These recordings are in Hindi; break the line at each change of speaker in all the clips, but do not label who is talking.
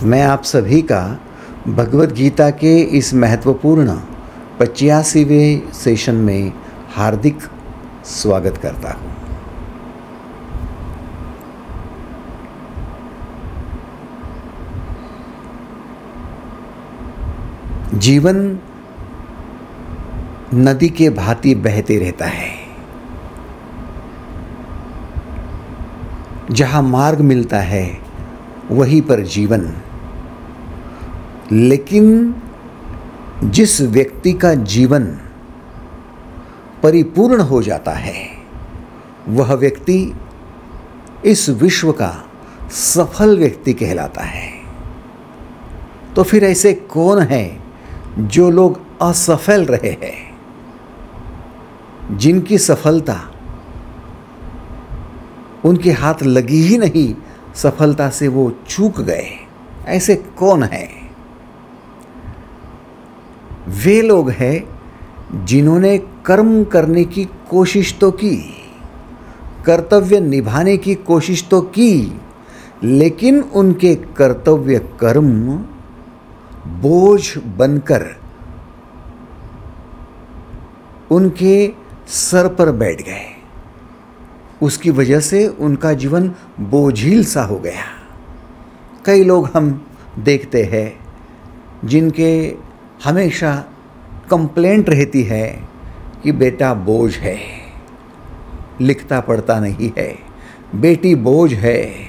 मैं आप सभी का भगवत गीता के इस महत्वपूर्ण 85वें सेशन में हार्दिक स्वागत करता हूँ। जीवन नदी के भांति बहते रहता है। जहाँ मार्ग मिलता है वहीं पर जीवन। लेकिन जिस व्यक्ति का जीवन परिपूर्ण हो जाता है वह व्यक्ति इस विश्व का सफल व्यक्ति कहलाता है। तो फिर ऐसे कौन है जो लोग असफल रहे हैं, जिनकी सफलता उनके हाथ लगी ही नहीं, सफलता से वो चूक गए? ऐसे कौन हैं? वे लोग हैं जिन्होंने कर्म करने की कोशिश तो की, कर्तव्य निभाने की कोशिश तो की, लेकिन उनके कर्तव्य कर्म बोझ बनकर उनके सर पर बैठ गए। उसकी वजह से उनका जीवन बोझिल सा हो गया। कई लोग हम देखते हैं जिनके हमेशा कंप्लेंट रहती है कि बेटा बोझ है, लिखता पढ़ता नहीं है, बेटी बोझ है,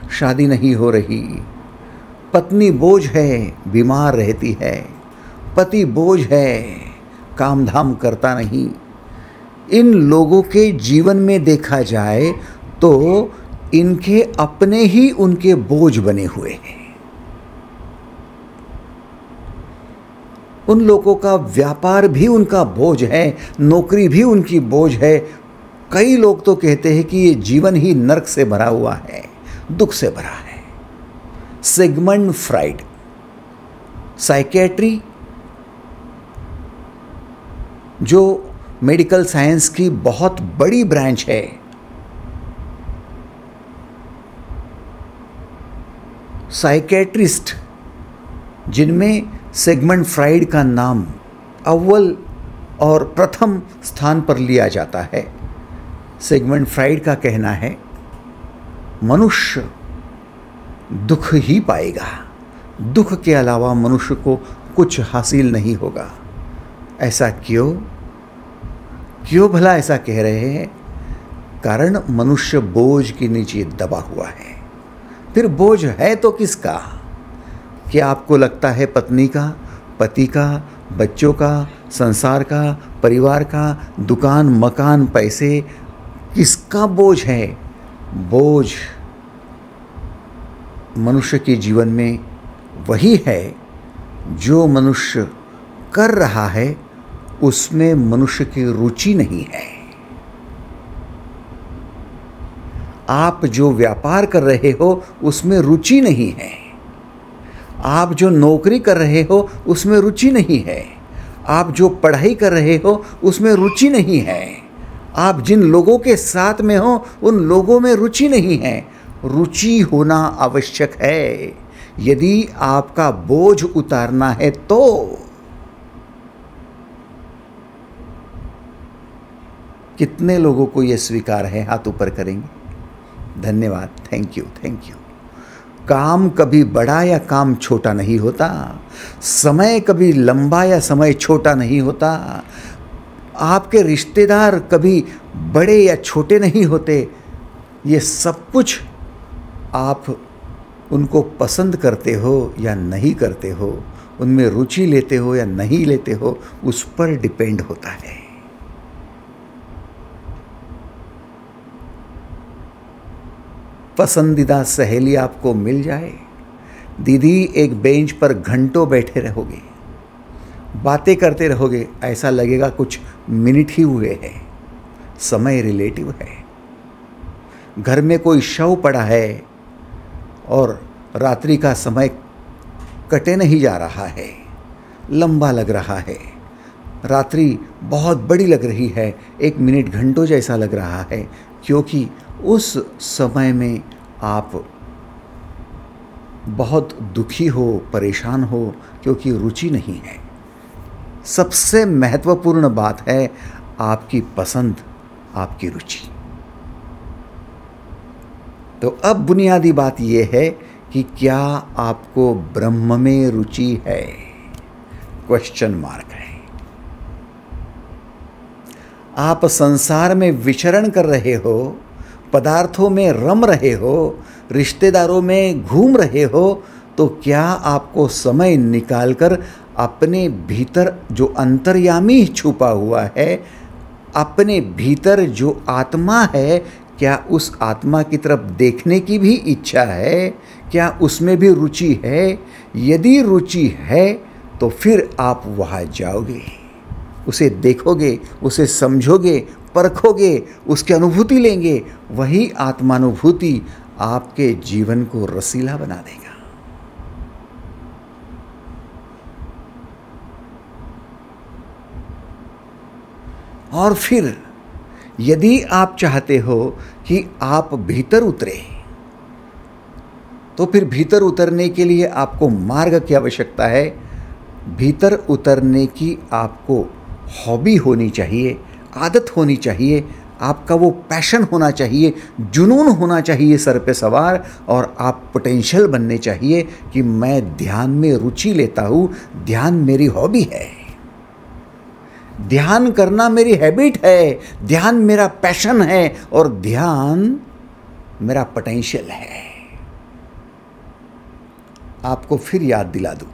शादी नहीं हो रही, पत्नी बोझ है, बीमार रहती है, पति बोझ है, काम धाम करता नहीं। इन लोगों के जीवन में देखा जाए तो इनके अपने ही उनके बोझ बने हुए हैं। उन लोगों का व्यापार भी उनका बोझ है, नौकरी भी उनकी बोझ है। कई लोग तो कहते हैं कि ये जीवन ही नरक से भरा हुआ है, दुख से भरा है। सिगमंड फ्राइड, साइकेट्री जो मेडिकल साइंस की बहुत बड़ी ब्रांच है, साइकेट्रिस्ट जिनमें सिगमंड फ्राइड का नाम अव्वल और प्रथम स्थान पर लिया जाता है। सिगमंड फ्राइड का कहना है मनुष्य दुख ही पाएगा, दुख के अलावा मनुष्य को कुछ हासिल नहीं होगा। ऐसा क्यों भला ऐसा कह रहे हैं? कारण मनुष्य बोझ के नीचे दबा हुआ है। फिर बोझ है तो किसका? क्या आपको लगता है पत्नी का, पति का, बच्चों का, संसार का, परिवार का, दुकान, मकान, पैसे, किसका बोझ है? बोझ मनुष्य के जीवन में वही है जो मनुष्य कर रहा है उसमें मनुष्य की रुचि नहीं है। आप जो व्यापार कर रहे हो उसमें रुचि नहीं है। आप जो नौकरी कर रहे हो उसमें रुचि नहीं है। आप जो पढ़ाई कर रहे हो उसमें रुचि नहीं है। आप जिन लोगों के साथ में हो उन लोगों में रुचि नहीं है। रुचि होना आवश्यक है यदि आपका बोझ उतारना है तो। कितने लोगों को यह स्वीकार है? हाथ ऊपर करेंगे। धन्यवाद, थैंक यू। काम कभी बड़ा या काम छोटा नहीं होता। समय कभी लंबा या समय छोटा नहीं होता। आपके रिश्तेदार कभी बड़े या छोटे नहीं होते। ये सब कुछ आप उनको पसंद करते हो या नहीं करते हो, उनमें रुचि लेते हो या नहीं लेते हो, उस पर डिपेंड होता है। पसंदीदा सहेली आपको मिल जाए, दीदी एक बेंच पर घंटों बैठे रहोगे, बातें करते रहोगे, ऐसा लगेगा कुछ मिनट ही हुए हैं। समय रिलेटिव है। घर में कोई शव पड़ा है और रात्रि का समय कटे नहीं जा रहा है, लंबा लग रहा है। रात्रि बहुत बड़ी लग रही है, एक मिनट घंटों जैसा लग रहा है, क्योंकि उस समय में आप बहुत दुखी हो, परेशान हो क्योंकि रुचि नहीं है। सबसे महत्वपूर्ण बात है आपकी पसंद, आपकी रुचि। तो अब बुनियादी बात यह है कि क्या आपको ब्रह्म में रुचि है? क्वेश्चन मार्क है। आप संसार में विचरण कर रहे हो, पदार्थों में रम रहे हो, रिश्तेदारों में घूम रहे हो, तो क्या आपको समय निकालकर अपने भीतर जो अंतर्यामी छुपा हुआ है, अपने भीतर जो आत्मा है, क्या उस आत्मा की तरफ देखने की भी इच्छा है? क्या उसमें भी रुचि है? यदि रुचि है तो फिर आप वहाँ जाओगे, उसे देखोगे, उसे समझोगे, परखोगे, उसकी अनुभूति लेंगे। वही आत्मानुभूति आपके जीवन को रसीला बना देगा। और फिर यदि आप चाहते हो कि आप भीतर उतरे, तो फिर भीतर उतरने के लिए आपको मार्ग की आवश्यकता है। भीतर उतरने की आपको हॉबी होनी चाहिए, आदत होनी चाहिए, आपका वो पैशन होना चाहिए, जुनून होना चाहिए सर पे सवार, और आप पोटेंशियल बनने चाहिए कि मैं ध्यान में रुचि लेता हूँ, ध्यान मेरी हॉबी है, ध्यान करना मेरी हैबिट है, ध्यान मेरा पैशन है और ध्यान मेरा पोटेंशियल है। आपको फिर याद दिला दूं,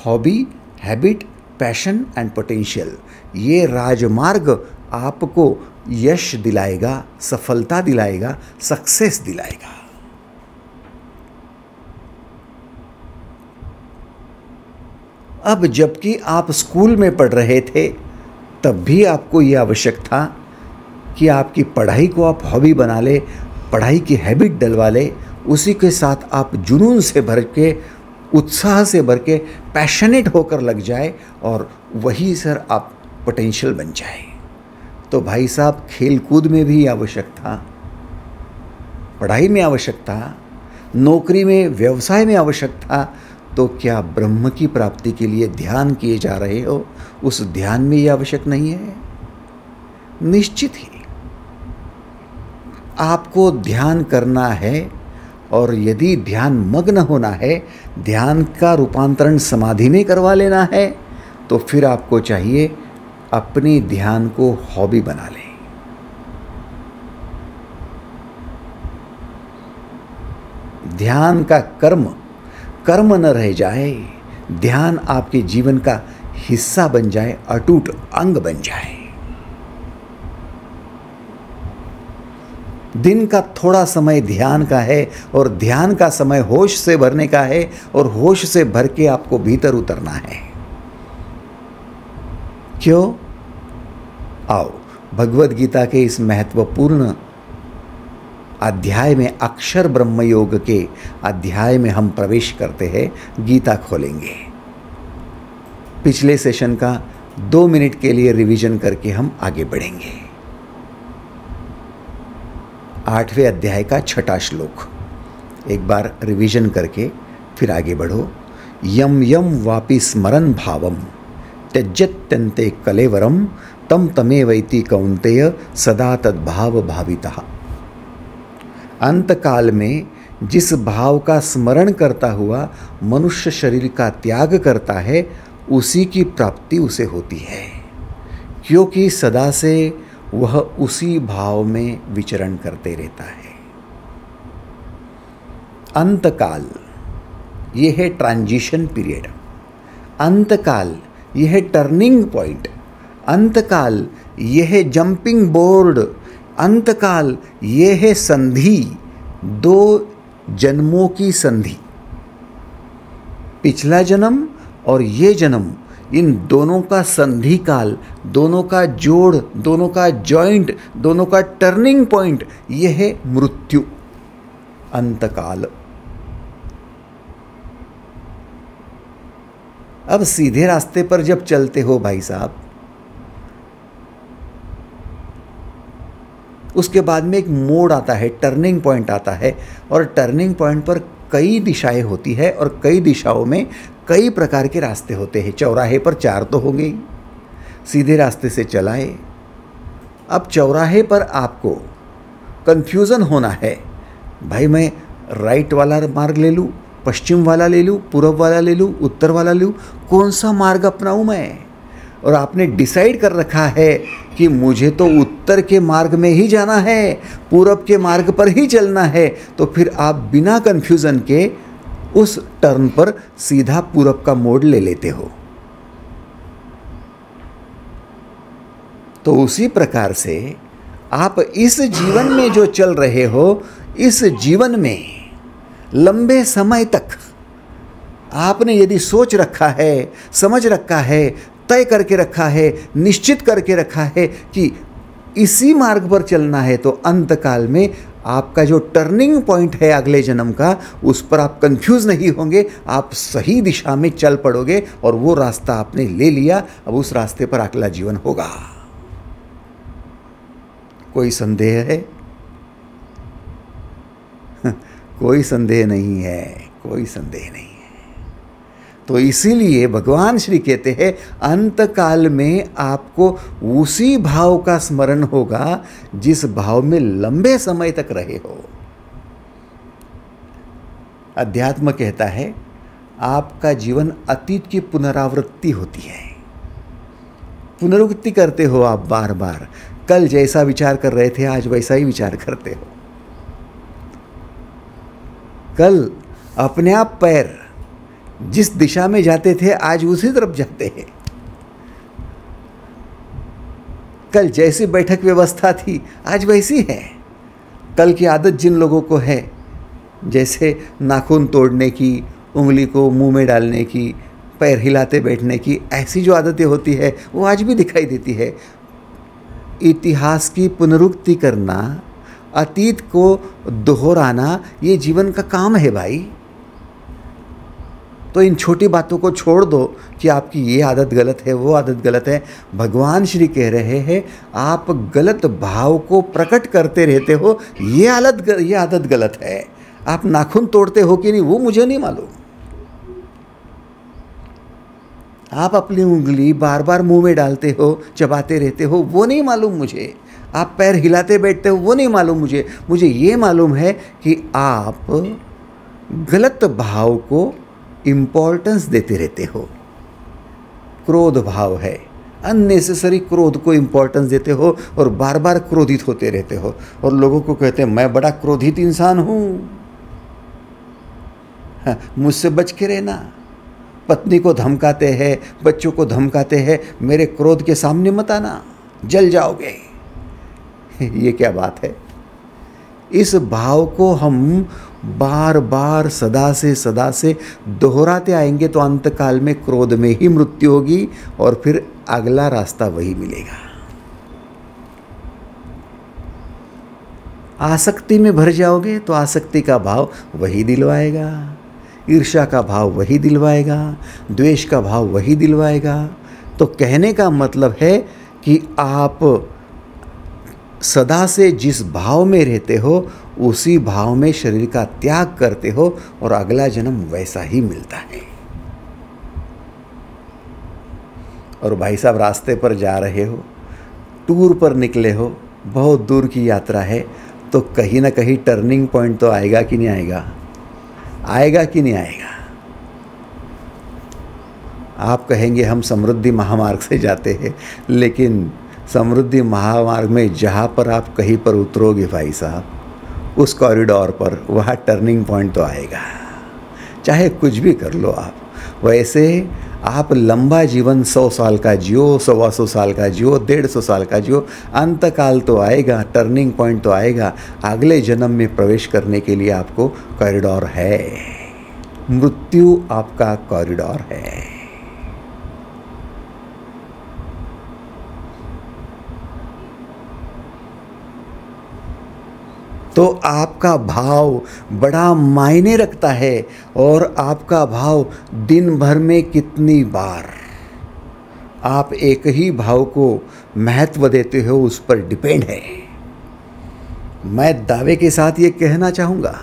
hobby, habit, passion and potential, ये राजमार्ग आपको यश दिलाएगा, सफलता दिलाएगा, सक्सेस दिलाएगा। अब जबकि आप स्कूल में पढ़ रहे थे, तब भी आपको ये आवश्यक था कि आपकी पढ़ाई को आप हॉबी बना ले, पढ़ाई की हैबिट डलवा ले, उसी के साथ आप जुनून से भर के, उत्साह से भर के, पैशनेट होकर लग जाए और वही सर आप पोटेंशियल बन जाए। तो भाई साहब, खेल कूद में भी आवश्यक था, पढ़ाई में आवश्यक था, नौकरी में, व्यवसाय में आवश्यक था, तो क्या ब्रह्म की प्राप्ति के लिए ध्यान किए जा रहे हो, उस ध्यान में ये आवश्यक नहीं है? निश्चित ही आपको ध्यान करना है, और यदि ध्यान मग्न होना है, ध्यान का रूपांतरण समाधि में करवा लेना है, तो फिर आपको चाहिए अपने ध्यान को हॉबी बना लें। ध्यान का कर्म न रह जाए, ध्यान आपके जीवन का हिस्सा बन जाए, अटूट अंग बन जाए। दिन का थोड़ा समय ध्यान का है और ध्यान का समय होश से भरने का है, और होश से भर के आपको भीतर उतरना है। क्यों? आओ भगवद गीता के इस महत्वपूर्ण अध्याय में, अक्षर ब्रह्म योग के अध्याय में हम प्रवेश करते हैं। गीता खोलेंगे, पिछले सेशन का 2 मिनट के लिए रिवीजन करके हम आगे बढ़ेंगे। 8वें अध्याय का 6ठा श्लोक एक बार रिवीजन करके फिर आगे बढ़ो। यम यम वापि स्मरन् भावम त्यज्यत्यन्ते कलेवरम तम तमेवैति कौन्तेय सदा तद्भाव भावितः। अंत काल में जिस भाव का स्मरण करता हुआ मनुष्य शरीर का त्याग करता है, उसी की प्राप्ति उसे होती है, क्योंकि सदा से वह उसी भाव में विचरण करते रहता है। अंतकाल यह है ट्रांजिशन पीरियड, अंतकाल यह है टर्निंग पॉइंट, अंतकाल यह है जंपिंग बोर्ड, अंतकाल यह है संधि, 2 जन्मों की संधि। पिछला जन्म और ये जन्म, इन दोनों का संधि काल, दोनों का जोड़, दोनों का जॉइंट, दोनों का टर्निंग पॉइंट, यह है मृत्यु, अंतकाल। अब सीधे रास्ते पर जब चलते हो भाई साहब, उसके बाद में एक मोड़ आता है, टर्निंग पॉइंट आता है, और टर्निंग पॉइंट पर कई दिशाएं होती है और कई दिशाओं में कई प्रकार के रास्ते होते हैं। चौराहे पर 4 तो होंगे ही, सीधे रास्ते से चलाए। अब चौराहे पर आपको कन्फ्यूज़न होना है, भाई मैं राइट वाला मार्ग ले लूँ, पश्चिम वाला ले लूँ, पूर्व वाला ले लूँ, उत्तर वाला लूँ, कौन सा मार्ग अपनाऊँ मैं? और आपने डिसाइड कर रखा है कि मुझे तो उत्तर के मार्ग में ही जाना है, पूर्व के मार्ग पर ही चलना है, तो फिर आप बिना कन्फ्यूज़न के उस टर्न पर सीधा पूर्व का मोड़ ले लेते हो। तो उसी प्रकार से आप इस जीवन में जो चल रहे हो, इस जीवन में लंबे समय तक आपने यदि सोच रखा है, समझ रखा है, तय करके रखा है, निश्चित करके रखा है कि इसी मार्ग पर चलना है, तो अंतकाल में आपका जो टर्निंग पॉइंट है अगले जन्म का, उस पर आप कंफ्यूज नहीं होंगे, आप सही दिशा में चल पड़ोगे और वो रास्ता आपने ले लिया। अब उस रास्ते पर अगला जीवन होगा। कोई संदेह है? कोई संदेह नहीं है, कोई संदेह नहीं है। तो इसीलिए भगवान श्री कहते हैं अंतकाल में आपको उसी भाव का स्मरण होगा जिस भाव में लंबे समय तक रहे हो। अध्यात्म कहता है आपका जीवन अतीत की पुनरावृत्ति होती है। पुनरावृत्ति करते हो आप बार बार। कल जैसा विचार कर रहे थे आज वैसा ही विचार करते हो। कल अपने आप पैर जिस दिशा में जाते थे आज उसी तरफ जाते हैं। कल जैसी बैठक व्यवस्था थी आज वैसी है। कल की आदत जिन लोगों को है, जैसे नाखून तोड़ने की, उंगली को मुंह में डालने की, पैर हिलाते बैठने की, ऐसी जो आदतें होती है वो आज भी दिखाई देती है। इतिहास की पुनरुक्ति करना, अतीत को दोहराना, ये जीवन का काम है भाई। तो इन छोटी बातों को छोड़ दो कि आपकी ये आदत गलत है, वो आदत गलत है। भगवान श्री कह रहे हैं आप गलत भाव को प्रकट करते रहते हो, ये आदत गलत है। आप नाखून तोड़ते हो कि नहीं वो मुझे नहीं मालूम। आप अपनी उंगली बार बार मुंह में डालते हो, चबाते रहते हो, वो नहीं मालूम मुझे। आप पैर हिलाते बैठते हो, वो नहीं मालूम मुझे। मुझे ये मालूम है कि आप गलत भाव को इम्पोर्टेंस देते रहते हो। क्रोध भाव है, अननेसेसरी क्रोध को इम्पोर्टेंस देते हो और बार बार क्रोधित होते रहते हो और लोगों को कहते हैं मैं बड़ा क्रोधित इंसान हूँ, मुझसे बच के रहना। पत्नी को धमकाते हैं, बच्चों को धमकाते हैं, मेरे क्रोध के सामने मत आना, जल जाओगे। ये क्या बात है? इस भाव को हम बार बार सदा से दोहराते आएंगे तो अंतकाल में क्रोध में ही मृत्यु होगी और फिर अगला रास्ता वही मिलेगा। आसक्ति में भर जाओगे तो आसक्ति का भाव वही दिलवाएगा, ईर्ष्या का भाव वही दिलवाएगा, द्वेष का भाव वही दिलवाएगा। तो कहने का मतलब है कि आप सदा से जिस भाव में रहते हो उसी भाव में शरीर का त्याग करते हो और अगला जन्म वैसा ही मिलता है। और भाई साहब रास्ते पर जा रहे हो, टूर पर निकले हो, बहुत दूर की यात्रा है, तो कहीं ना कहीं टर्निंग पॉइंट तो आएगा कि नहीं आएगा? आएगा कि नहीं आएगा? आप कहेंगे हम समृद्धि महामार्ग से जाते हैं, लेकिन समृद्धि महामार्ग में जहाँ पर आप कहीं पर उतरोगे भाई साहब, उस कॉरिडोर पर वहाँ टर्निंग पॉइंट तो आएगा। चाहे कुछ भी कर लो आप। वैसे आप लंबा जीवन 100 साल का जियो, 125 साल का जियो, 150 साल का जियो, अंतकाल तो आएगा, टर्निंग पॉइंट तो आएगा। अगले जन्म में प्रवेश करने के लिए आपको कॉरिडोर है। मृत्यु आपका कॉरिडोर है। तो आपका भाव बड़ा मायने रखता है और आपका भाव दिन भर में कितनी बार आप एक ही भाव को महत्व देते हो उस पर डिपेंड है। मैं दावे के साथ ये कहना चाहूँगा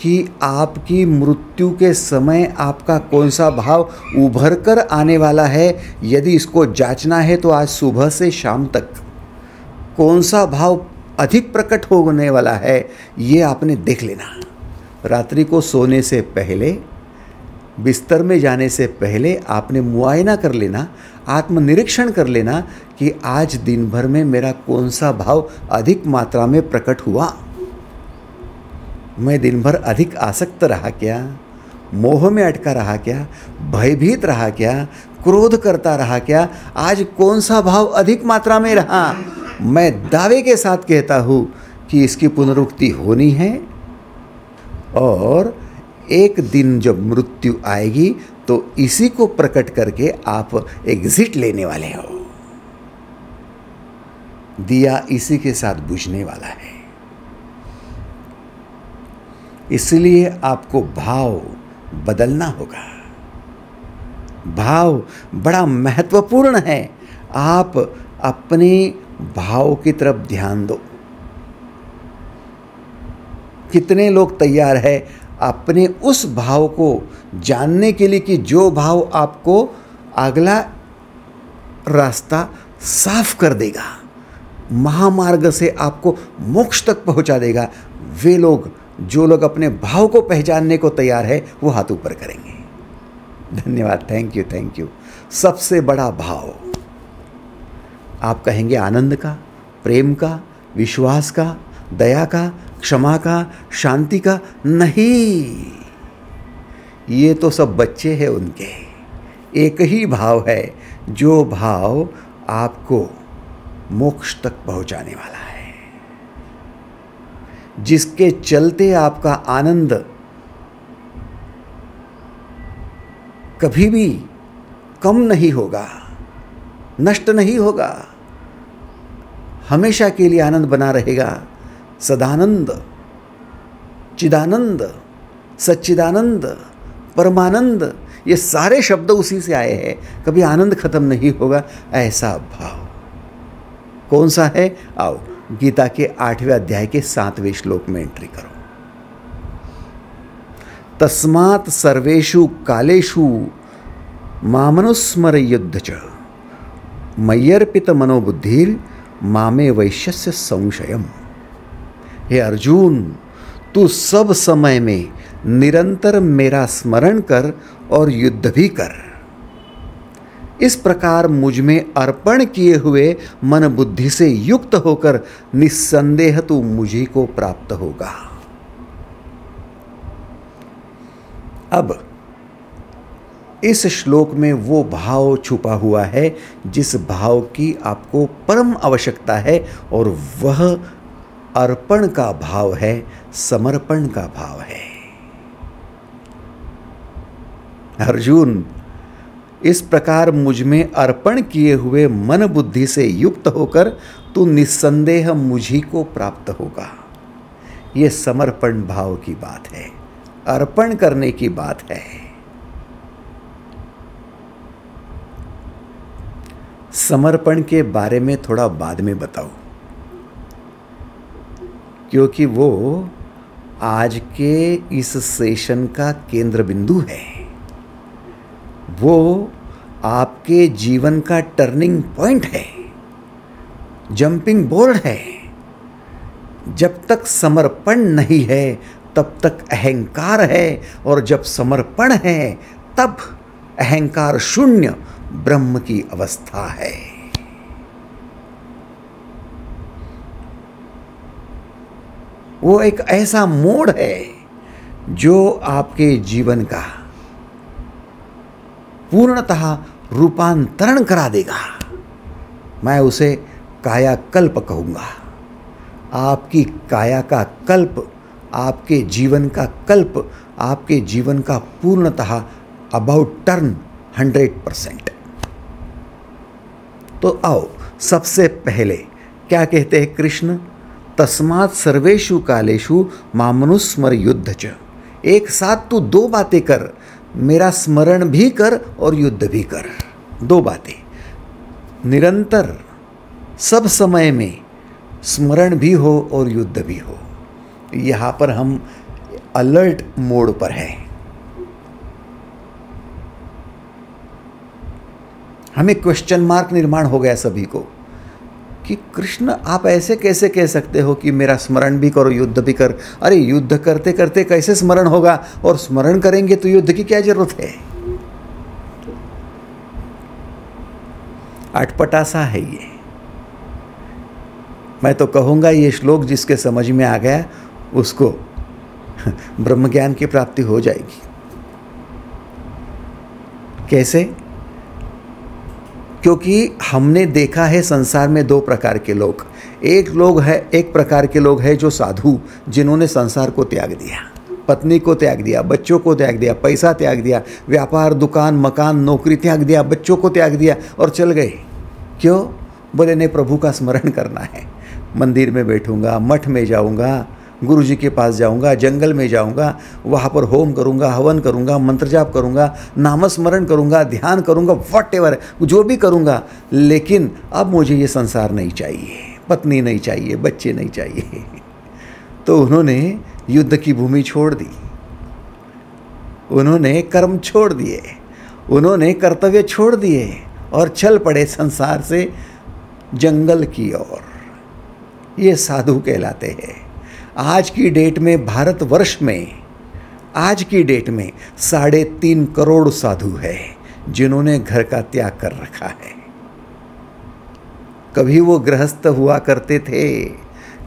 कि आपकी मृत्यु के समय आपका कौन सा भाव उभर कर आने वाला है। यदि इसको जांचना है तो आज सुबह से शाम तक कौन सा भाव अधिक प्रकट होने वाला है, ये आपने देख लेना। रात्रि को सोने से पहले, बिस्तर में जाने से पहले आपने मुआयना कर लेना, आत्मनिरीक्षण कर लेना कि आज दिन भर में मेरा कौन सा भाव अधिक मात्रा में प्रकट हुआ। मैं दिन भर अधिक आसक्त रहा क्या, मोह में अटका रहा क्या, भयभीत रहा क्या, क्रोध करता रहा क्या, आज कौन सा भाव अधिक मात्रा में रहा। मैं दावे के साथ कहता हूँ कि इसकी पुनरुक्ति होनी है और एक दिन जब मृत्यु आएगी तो इसी को प्रकट करके आप एग्जिट लेने वाले हो। दिया इसी के साथ बुझने वाला है। इसलिए आपको भाव बदलना होगा। भाव बड़ा महत्वपूर्ण है। आप अपने भाव की तरफ ध्यान दो। कितने लोग तैयार है अपने उस भाव को जानने के लिए कि जो भाव आपको अगला रास्ता साफ कर देगा, महामार्ग से आपको मोक्ष तक पहुंचा देगा। वे लोग, जो लोग अपने भाव को पहचानने को तैयार है, वो हाथ ऊपर करेंगे। धन्यवाद। Thank you, thank you. सबसे बड़ा भाव आप कहेंगे आनंद का, प्रेम का, विश्वास का, दया का, क्षमा का, शांति का। नहीं, ये तो सब बच्चे हैं उनके। एक ही भाव है जो भाव आपको मोक्ष तक पहुंचाने वाला है, जिसके चलते आपका आनंद कभी भी कम नहीं होगा, नष्ट नहीं होगा, हमेशा के लिए आनंद बना रहेगा। सदानंद, चिदानंद, सच्चिदानंद, परमानंद, ये सारे शब्द उसी से आए हैं। कभी आनंद खत्म नहीं होगा, ऐसा भाव कौन सा है? आओ गीता के 8वें अध्याय के 7वें श्लोक में एंट्री करो। तस्मात् सर्वेषु कालेषु मामनुस्मर युद्ध च मय्यर्पित मनोबुद्धिर मामे वैश्यस्य संशयम। हे अर्जुन, तू सब समय में निरंतर मेरा स्मरण कर और युद्ध भी कर। इस प्रकार मुझ में अर्पण किए हुए मन बुद्धि से युक्त होकर निस्संदेह तू मुझी को प्राप्त होगा। अब इस श्लोक में वो भाव छुपा हुआ है जिस भाव की आपको परम आवश्यकता है, और वह अर्पण का भाव है, समर्पण का भाव है। अर्जुन, इस प्रकार मुझ में अर्पण किए हुए मन बुद्धि से युक्त होकर तू निस्संदेह मुझी को प्राप्त होगा। ये समर्पण भाव की बात है, अर्पण करने की बात है। समर्पण के बारे में थोड़ा बाद में बताऊं, क्योंकि वो आज के इस सेशन का केंद्र बिंदु है। वो आपके जीवन का टर्निंग पॉइंट है, जंपिंग बोर्ड है। जब तक समर्पण नहीं है तब तक अहंकार है, और जब समर्पण है तब अहंकार शून्य ब्रह्म की अवस्था है। वो एक ऐसा मोड़ है जो आपके जीवन का पूर्णतः रूपांतरण करा देगा। मैं उसे कायाकल्प कहूँगा। आपकी काया का कल्प, आपके जीवन का कल्प, आपके जीवन का पूर्णतः अबाउट टर्न 100%। तो आओ, सबसे पहले क्या कहते हैं कृष्ण? तस्मात् सर्वेषु कालेषु मामनुस्मर युद्ध च। एक साथ तू दो बातें कर, मेरा स्मरण भी कर और युद्ध भी कर। दो बातें निरंतर, सब समय में स्मरण भी हो और युद्ध भी हो। यहाँ पर हम अलर्ट मोड पर है। हमें क्वेश्चन मार्क निर्माण हो गया सभी को कि कृष्ण आप ऐसे कैसे कह सकते हो कि मेरा स्मरण भी करो युद्ध भी कर। अरे युद्ध करते करते कैसे स्मरण होगा, और स्मरण करेंगे तो युद्ध की क्या जरूरत है। अटपटा सा है ये। मैं तो कहूँगा ये श्लोक जिसके समझ में आ गया उसको ब्रह्म ज्ञान की प्राप्ति हो जाएगी। कैसे? क्योंकि हमने देखा है संसार में दो प्रकार के लोग। एक प्रकार के लोग हैं जो साधु, जिन्होंने संसार को त्याग दिया, पत्नी को त्याग दिया, बच्चों को त्याग दिया, पैसा त्याग दिया, व्यापार, दुकान, मकान, नौकरी त्याग दिया, बच्चों को त्याग दिया और चल गए। क्यों? बोले नहीं, प्रभु का स्मरण करना है। मंदिर में बैठूंगा, मठ में जाऊंगा, गुरु जी के पास जाऊंगा, जंगल में जाऊंगा, वहाँ पर होम करूंगा, हवन करूंगा, मंत्र जाप करूंगा, नामस्मरण करूंगा, ध्यान करूंगा, व्हाटएवर जो भी करूंगा, लेकिन अब मुझे ये संसार नहीं चाहिए, पत्नी नहीं चाहिए, बच्चे नहीं चाहिए। तो उन्होंने युद्ध की भूमि छोड़ दी, उन्होंने कर्म छोड़ दिए, उन्होंने कर्तव्य छोड़ दिए और चल पड़े संसार से जंगल की ओर। ये साधु कहलाते हैं। आज की डेट में भारतवर्ष में, आज की डेट में 3.5 करोड़ साधु है जिन्होंने घर का त्याग कर रखा है। कभी वो गृहस्थ हुआ करते थे,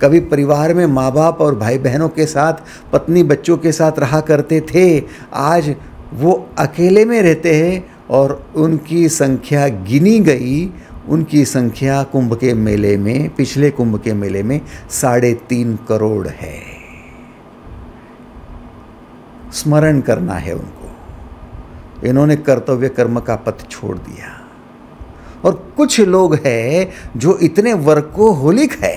कभी परिवार में माँ बाप और भाई बहनों के साथ, पत्नी बच्चों के साथ रहा करते थे। आज वो अकेले में रहते हैं और उनकी संख्या गिनी गई। उनकी संख्या कुंभ के मेले में, पिछले कुंभ के मेले में 3.5 करोड़ है। स्मरण करना है उनको। इन्होंने कर्तव्य कर्म का पथ छोड़ दिया। और कुछ लोग हैं जो इतने वर्कोहोलिक है,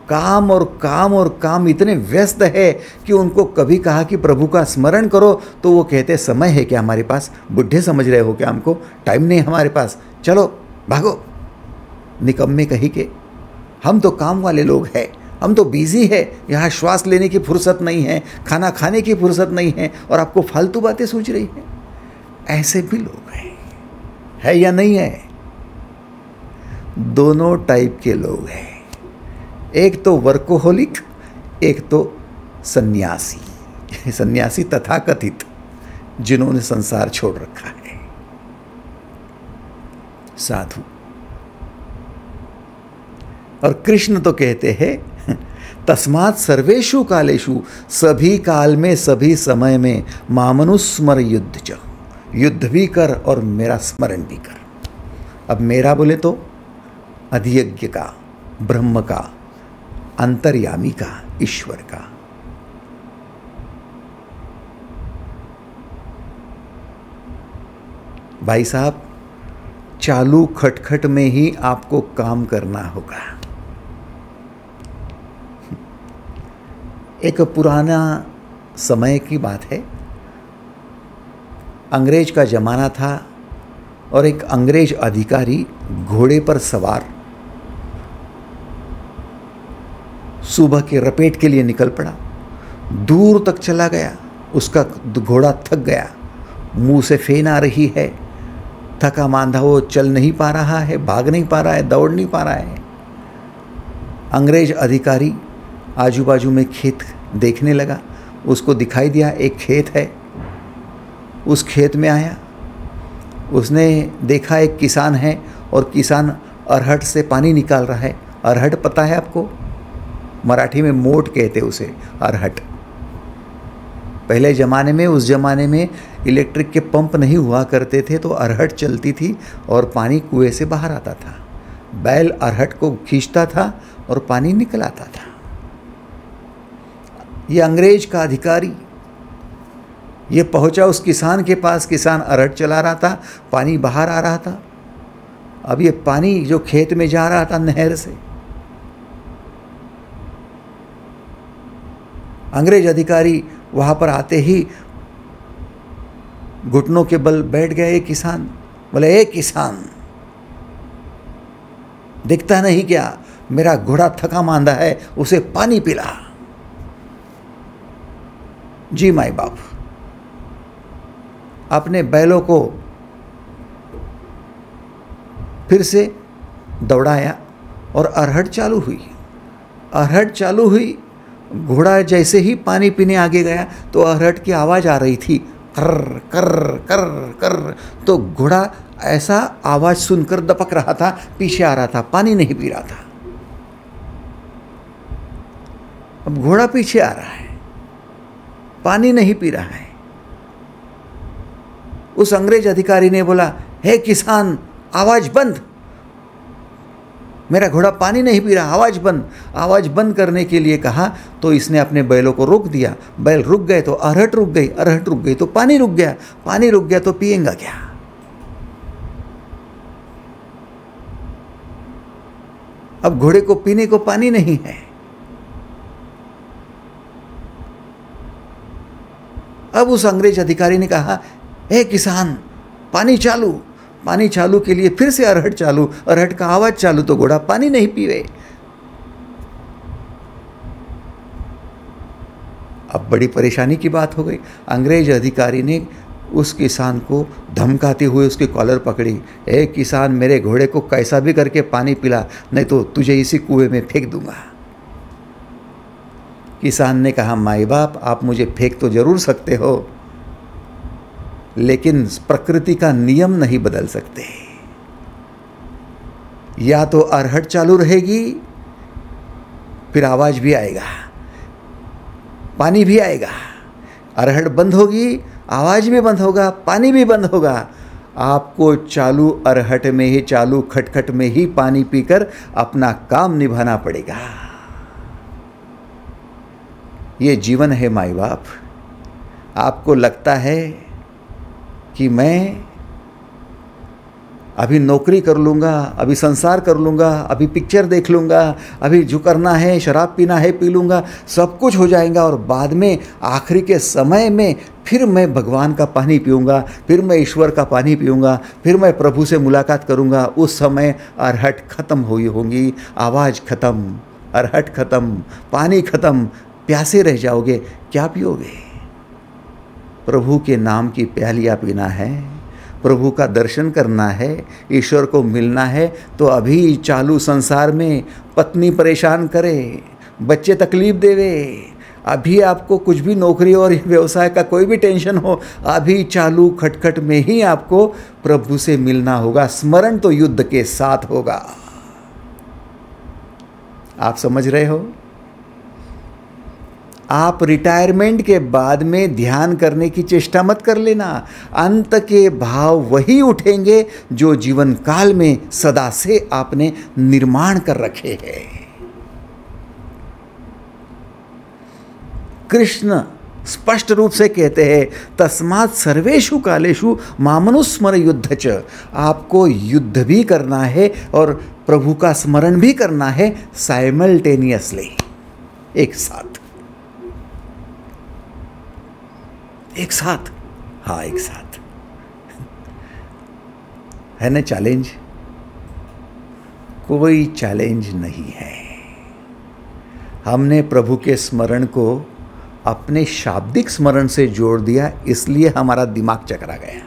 काम और काम और काम इतने व्यस्त है कि उनको कभी कहा कि प्रभु का स्मरण करो तो वो कहते समय है क्या हमारे पास, बुढ़े समझ रहे हो क्या हमको, टाइम नहीं हमारे पास, चलो भागो। निकम्मे कही के, हम तो काम वाले लोग हैं, हम तो बिजी है, यहाँ श्वास लेने की फुर्सत नहीं है, खाना खाने की फुर्सत नहीं है और आपको फालतू बातें सूझ रही हैं। ऐसे भी लोग हैं, है या नहीं है? दोनों टाइप के लोग हैं। एक तो वर्कोहोलिक, एक तो सन्यासी। सन्यासी तथाकथित, जिन्होंने संसार छोड़ रखा है। साधु। और कृष्ण तो कहते हैं तस्मात् सर्वेषु कालेषु, सभी काल में, सभी समय में, मामनुस्मर युद्ध च, युद्ध भी कर और मेरा स्मरण भी कर। अब मेरा बोले तो अधियज्ञ का, ब्रह्म का, अंतर्यामी का, ईश्वर का। भाई साहब, चालू खटखट में ही आपको काम करना होगा। एक पुराना समय की बात है। अंग्रेज का ज़माना था और एक अंग्रेज अधिकारी घोड़े पर सवार सुबह के रपेट के लिए निकल पड़ा। दूर तक चला गया, उसका घोड़ा थक गया, मुंह से फेन आ रही है, थका मांदा वो चल नहीं पा रहा है, भाग नहीं पा रहा है, दौड़ नहीं पा रहा है। अंग्रेज अधिकारी आजू बाजू में खेत देखने लगा। उसको दिखाई दिया एक खेत है। उस खेत में आया, उसने देखा एक किसान है और किसान अरहट से पानी निकाल रहा है। अरहट पता है आपको? मराठी में मोट कहते उसे, अरहट। पहले ज़माने में, उस ज़माने में इलेक्ट्रिक के पंप नहीं हुआ करते थे, तो अरहट चलती थी और पानी कुएं से बाहर आता था। बैल अरहट को खींचता था और पानी निकल आता था। ये अंग्रेज का अधिकारी ये पहुंचा उस किसान के पास। किसान अरहट चला रहा था, पानी बाहर आ रहा था। अब ये पानी जो खेत में जा रहा था नहर से, अंग्रेज अधिकारी वहाँ पर आते ही घुटनों के बल बैठ गए। किसान बोले, ए किसान, दिखता नहीं क्या मेरा घोड़ा थका मांदा है, उसे पानी पिला। जी माई बाप, अपने बैलों को फिर से दौड़ाया और अरहट चालू हुई। अरहट चालू हुई, घोड़ा जैसे ही पानी पीने आगे गया तो अरहट की आवाज़ आ रही थी, कर कर कर कर। तो घोड़ा ऐसा आवाज़ सुनकर दपक रहा था, पीछे आ रहा था, पानी नहीं पी रहा था। अब घोड़ा पीछे आ रहा है, पानी नहीं पी रहा है। उस अंग्रेज अधिकारी ने बोला, हे किसान, आवाज़ बंद, मेरा घोड़ा पानी नहीं पी रहा, आवाज़ बंद। आवाज़ बंद करने के लिए कहा तो इसने अपने बैलों को रोक दिया। बैल रुक गए तो अरहट रुक गई, अरहट रुक गई तो पानी रुक गया, पानी रुक गया तो पिएगा क्या? अब घोड़े को पीने को पानी नहीं है। अब उस अंग्रेज अधिकारी ने कहा, हे किसान, पानी चालू। पानी चालू के लिए फिर से अरहट चालू, अरहट का आवाज चालू, तो घोड़ा पानी नहीं पीवे। अब बड़ी परेशानी की बात हो गई। अंग्रेज अधिकारी ने उस किसान को धमकाते हुए उसकी कॉलर पकड़ी, ए किसान, मेरे घोड़े को कैसा भी करके पानी पिला, नहीं तो तुझे इसी कुएं में फेंक दूंगा। किसान ने कहा, माई बाप, आप मुझे फेंक तो जरूर सकते हो, लेकिन प्रकृति का नियम नहीं बदल सकते। या तो अरहट चालू रहेगी, फिर आवाज भी आएगा, पानी भी आएगा। अरहट बंद होगी, आवाज भी बंद होगा, पानी भी बंद होगा। आपको चालू अरहट में ही, चालू खटखट में ही पानी पीकर अपना काम निभाना पड़ेगा। ये जीवन है माई बाप। आपको लगता है कि मैं अभी नौकरी कर लूँगा, अभी संसार कर लूँगा, अभी पिक्चर देख लूँगा, अभी जो करना है, शराब पीना है पी लूँगा, सब कुछ हो जाएगा, और बाद में आखिरी के समय में फिर मैं भगवान का पानी पीऊँगा, फिर मैं ईश्वर का पानी पीऊँगा, फिर मैं प्रभु से मुलाकात करूँगा। उस समय अरहट ख़त्म हुई होंगी, आवाज़ ख़त्म, अरहट ख़त्म, पानी ख़त्म, प्यासे रह जाओगे। क्या पियोगे? प्रभु के नाम की प्यालियाँ पीना है, प्रभु का दर्शन करना है, ईश्वर को मिलना है। तो अभी चालू संसार में पत्नी परेशान करे, बच्चे तकलीफ देवे, अभी आपको कुछ भी नौकरी और व्यवसाय का कोई भी टेंशन हो, अभी चालू खटखट में ही आपको प्रभु से मिलना होगा। स्मरण तो युद्ध के साथ होगा। आप समझ रहे हो? आप रिटायरमेंट के बाद में ध्यान करने की चेष्टा मत कर लेना। अंत के भाव वही उठेंगे जो जीवन काल में सदा से आपने निर्माण कर रखे हैं। कृष्ण स्पष्ट रूप से कहते हैं, तस्मात् सर्वेषु कालेषु मामनुस्मर युद्ध च। आपको युद्ध भी करना है और प्रभु का स्मरण भी करना है, साइमल्टेनियसली, एक साथ, एक साथ। हाँ, एक साथ। है ना चैलेंज? कोई चैलेंज नहीं है। हमने प्रभु के स्मरण को अपने शाब्दिक स्मरण से जोड़ दिया, इसलिए हमारा दिमाग चकरा गया।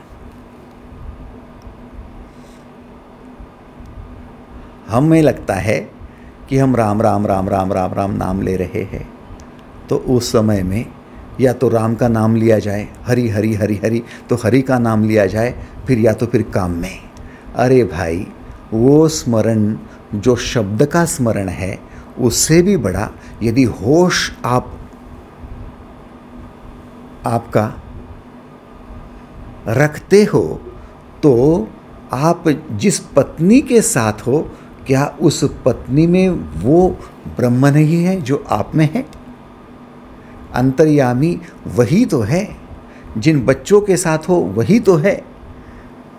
हमें लगता है कि हम राम राम राम राम राम राम नाम ले रहे हैं, तो उस समय में या तो राम का नाम लिया जाए, हरि हरि हरि हरि, तो हरि का नाम लिया जाए, फिर या तो फिर काम में। अरे भाई, वो स्मरण जो शब्द का स्मरण है, उससे भी बड़ा यदि होश आपका रखते हो, तो आप जिस पत्नी के साथ हो, क्या उस पत्नी में वो ब्रह्म नहीं है जो आप में है? अंतर्यामी वही तो है। जिन बच्चों के साथ हो वही तो है।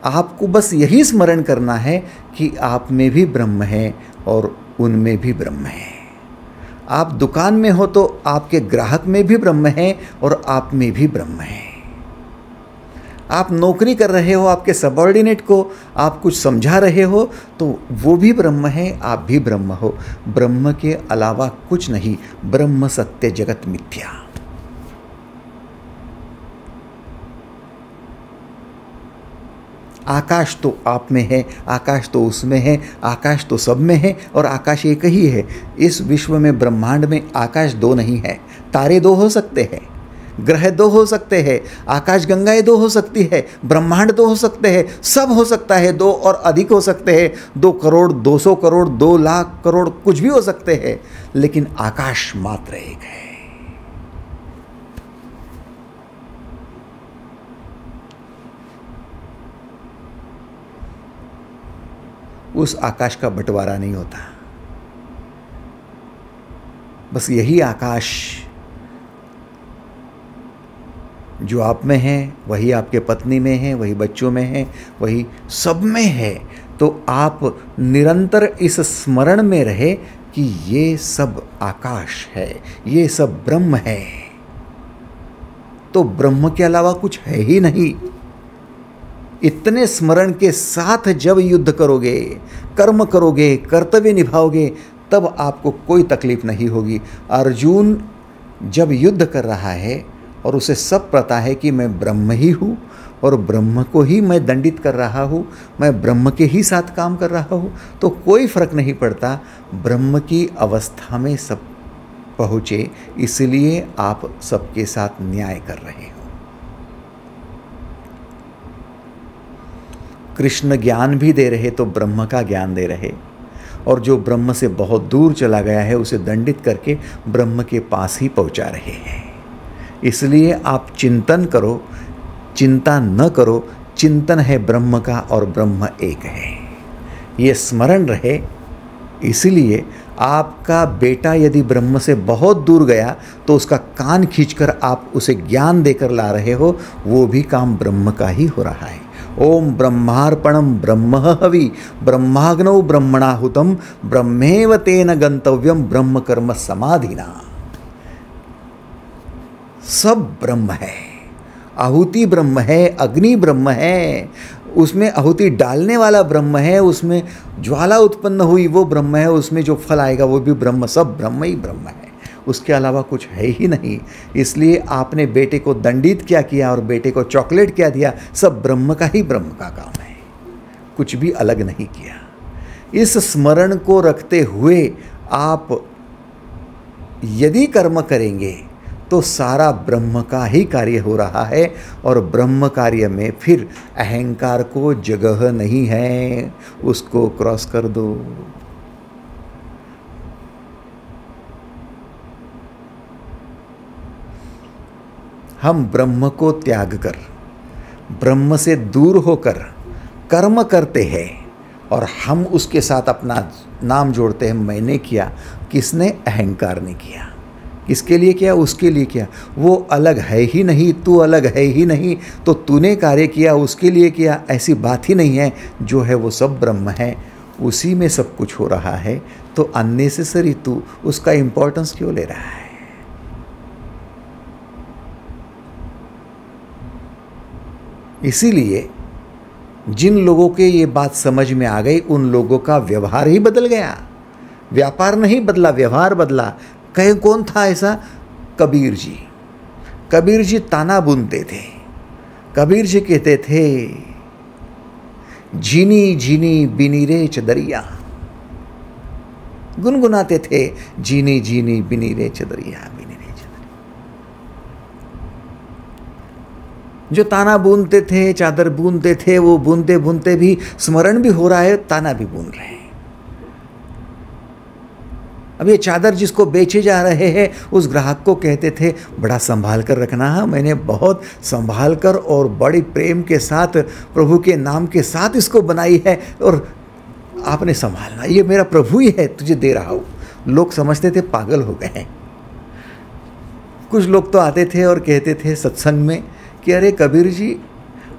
आपको बस यही स्मरण करना है कि आप में भी ब्रह्म है और उनमें भी ब्रह्म है। आप दुकान में हो तो आपके ग्राहक में भी ब्रह्म है और आप में भी ब्रह्म है। आप नौकरी कर रहे हो, आपके सबऑर्डिनेट को आप कुछ समझा रहे हो, तो वो भी ब्रह्म है, आप भी ब्रह्म हो। ब्रह्म के अलावा कुछ नहीं। ब्रह्म सत्य जगत मिथ्या। आकाश तो आप में है, आकाश तो उसमें है, आकाश तो सब में है और आकाश एक ही है। इस विश्व में, ब्रह्मांड में आकाश दो नहीं है। तारे दो हो सकते हैं, ग्रह दो हो सकते हैं, आकाश गंगाएं दो हो सकती है, ब्रह्मांड दो हो सकते हैं, सब हो सकता है, दो और अधिक हो सकते हैं, 2 करोड़, 200 करोड़, 2 लाख करोड़, कुछ भी हो सकते हैं, लेकिन आकाश मात्र एक है। उस आकाश का बंटवारा नहीं होता। बस यही आकाश जो आप में है, वही आपके पत्नी में है, वही बच्चों में है, वही सब में है। तो आप निरंतर इस स्मरण में रहे कि ये सब आकाश है, ये सब ब्रह्म है। तो ब्रह्म के अलावा कुछ है ही नहीं। इतने स्मरण के साथ जब युद्ध करोगे, कर्म करोगे, कर्तव्य निभाओगे, तब आपको कोई तकलीफ नहीं होगी। अर्जुन जब युद्ध कर रहा है और उसे सब पता है कि मैं ब्रह्म ही हूँ और ब्रह्म को ही मैं दंडित कर रहा हूँ, मैं ब्रह्म के ही साथ काम कर रहा हूँ, तो कोई फर्क नहीं पड़ता। ब्रह्म की अवस्था में सब पहुँचे, इसलिए आप सबके साथ न्याय कर रहे हो। कृष्ण ज्ञान भी दे रहे तो ब्रह्म का ज्ञान दे रहे, और जो ब्रह्म से बहुत दूर चला गया है उसे दंडित करके ब्रह्म के पास ही पहुंचा रहे हैं। इसलिए आप चिंतन करो, चिंता न करो। चिंतन है ब्रह्म का और ब्रह्म एक है, ये स्मरण रहे। इसलिए आपका बेटा यदि ब्रह्म से बहुत दूर गया तो उसका कान खींचकर आप उसे ज्ञान देकर ला रहे हो, वो भी काम ब्रह्म का ही हो रहा है। ओम ब्रह्मार्पणम ब्रह्म हवि ब्रह्माग्नौ ब्रह्मणाहुतम ब्रह्मेव तेन गंतव्यम ब्रह्म कर्म समाधिना। सब ब्रह्म है, आहुति ब्रह्म है, अग्नि ब्रह्म है, उसमें आहुति डालने वाला ब्रह्म है, उसमें ज्वाला उत्पन्न हुई वो ब्रह्म है, उसमें जो फल आएगा वो भी ब्रह्म, सब ब्रह्म ही ब्रह्म है, उसके अलावा कुछ है ही नहीं। इसलिए आपने बेटे को दंडित क्या किया और बेटे को चॉकलेट क्या दिया, सब ब्रह्म का ही ब्रह्म का काम है, कुछ भी अलग नहीं किया। इस स्मरण को रखते हुए आप यदि कर्म करेंगे तो सारा ब्रह्म का ही कार्य हो रहा है, और ब्रह्म कार्य में फिर अहंकार को जगह नहीं है, उसको क्रॉस कर दो। हम ब्रह्म को त्याग कर, ब्रह्म से दूर होकर कर्म करते हैं और हम उसके साथ अपना नाम जोड़ते हैं। मैंने किया, किसने? अहंकार ने किया। किसके लिए किया? उसके लिए किया। वो अलग है ही नहीं, तू अलग है ही नहीं, तो तूने कार्य किया उसके लिए किया, ऐसी बात ही नहीं है। जो है वो सब ब्रह्म है, उसी में सब कुछ हो रहा है, तो अननेसेसरी तू उसका इंपॉर्टेंस क्यों ले रहा है? इसीलिए जिन लोगों के ये बात समझ में आ गई, उन लोगों का व्यवहार ही बदल गया। व्यापार नहीं बदला, व्यवहार बदला। कहे कौन था ऐसा? कबीर जी। कबीर जी ताना बुनते थे। कबीर जी कहते थे, झीनी झीनी बिनी रे चदरिया, गुनगुनाते थे, झीनी झीनी बिनी रे चदरिया, बिनी रे चदरिया। जो ताना बुनते थे, चादर बुनते थे, वो बुनते बुनते भी स्मरण भी हो रहा है, ताना भी बुन रहे हैं। अब ये चादर जिसको बेचे जा रहे हैं, उस ग्राहक को कहते थे, बड़ा संभाल कर रखना है, मैंने बहुत संभाल कर और बड़ी प्रेम के साथ प्रभु के नाम के साथ इसको बनाई है, और आपने संभालना, ये मेरा प्रभु ही है, तुझे दे रहा हूँ। लोग समझते थे पागल हो गए। कुछ लोग तो आते थे और कहते थे सत्संग में कि अरे कबीर जी,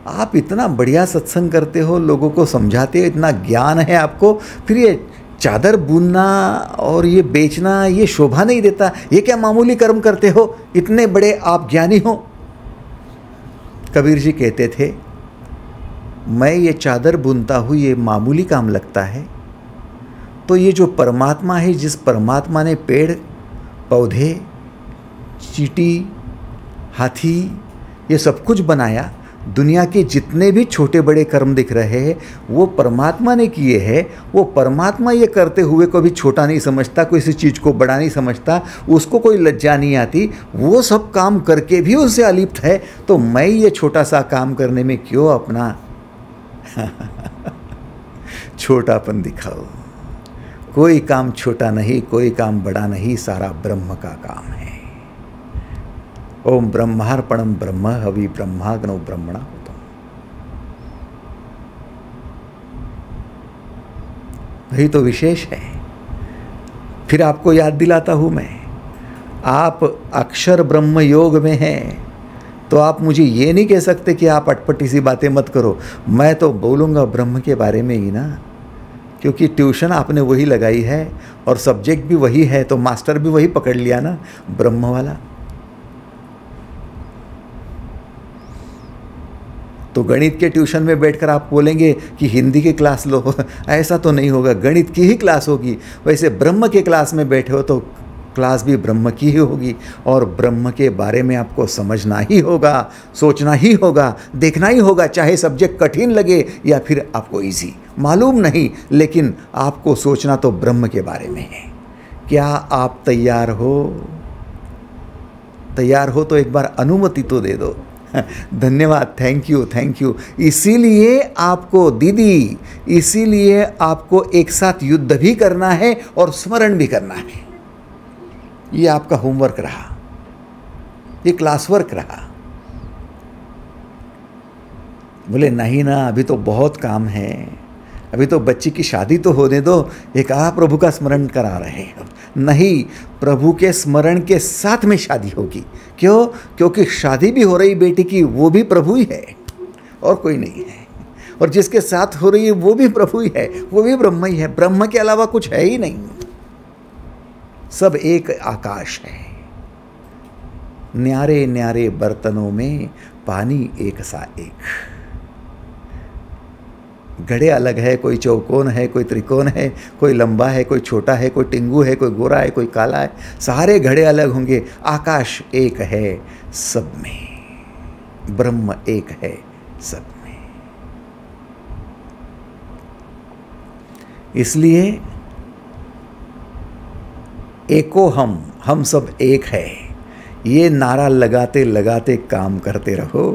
आप इतना बढ़िया सत्संग करते हो, लोगों को समझाते हो, इतना ज्ञान है आपको, फिर ये चादर बुनना और ये बेचना, ये शोभा नहीं देता, ये क्या मामूली कर्म करते हो, इतने बड़े आप ज्ञानी हो। कबीर जी कहते थे, मैं ये चादर बुनता हूँ, ये मामूली काम लगता है, तो ये जो परमात्मा है, जिस परमात्मा ने पेड़ पौधे, चींटी, हाथी, ये सब कुछ बनाया, दुनिया के जितने भी छोटे बड़े कर्म दिख रहे हैं वो परमात्मा ने किए हैं। वो परमात्मा ये करते हुए कभी छोटा नहीं समझता, किसी चीज़ को बड़ा नहीं समझता, उसको कोई लज्जा नहीं आती। वो सब काम करके भी उससे अलिप्त है, तो मैं ये छोटा सा काम करने में क्यों अपना छोटापन दिखाऊं। कोई काम छोटा नहीं, कोई काम बड़ा नहीं, सारा ब्रह्म का काम है। ओम ब्रह्मार्पणम ब्रह्म हवि ब्रह्माग्नो ब्रह्मणा होता। वही तो विशेष है। फिर आपको याद दिलाता हूं मैं, आप अक्षर ब्रह्म योग में हैं, तो आप मुझे ये नहीं कह सकते कि आप अटपटी सी बातें मत करो। मैं तो बोलूँगा ब्रह्म के बारे में ही ना, क्योंकि ट्यूशन आपने वही लगाई है और सब्जेक्ट भी वही है, तो मास्टर भी वही पकड़ लिया ना, ब्रह्म वाला। तो गणित के ट्यूशन में बैठकर आप बोलेंगे कि हिंदी की क्लास लो, ऐसा तो नहीं होगा, गणित की ही क्लास होगी। वैसे ब्रह्म के क्लास में बैठे हो तो क्लास भी ब्रह्म की ही होगी, और ब्रह्म के बारे में आपको समझना ही होगा, सोचना ही होगा, देखना ही होगा, चाहे सब्जेक्ट कठिन लगे या फिर आपको इजी, मालूम नहीं, लेकिन आपको सोचना तो ब्रह्म के बारे में है। क्या आप तैयार हो? तैयार हो तो एक बार अनुमति तो दे दो। धन्यवाद, थैंक यू, थैंक यू। इसीलिए आपको दीदी, इसीलिए आपको एक साथ युद्ध भी करना है और स्मरण भी करना है। ये आपका होमवर्क रहा, ये क्लास वर्क रहा। बोले नहीं ना, अभी तो बहुत काम है, अभी तो बच्ची की शादी तो होने दो, एक प्रभु का स्मरण करा रहे हो। नहीं, प्रभु के स्मरण के साथ में शादी होगी। क्यों? क्योंकि शादी भी हो रही बेटी की, वो भी प्रभु ही है और कोई नहीं है, और जिसके साथ हो रही है वो भी प्रभु ही है, वो भी ब्रह्म ही है। ब्रह्म के अलावा कुछ है ही नहीं, सब एक आकाश है। न्यारे न्यारे बर्तनों में पानी एक सा एक। घड़े अलग है, कोई चौकोन है, कोई त्रिकोण है, कोई लंबा है, कोई छोटा है, कोई टिंगू है, कोई गोरा है, कोई काला है, सारे घड़े अलग होंगे, आकाश एक है सब में, ब्रह्म एक है सब में। इसलिए एको हम सब एक है, ये नारा लगाते लगाते काम करते रहो।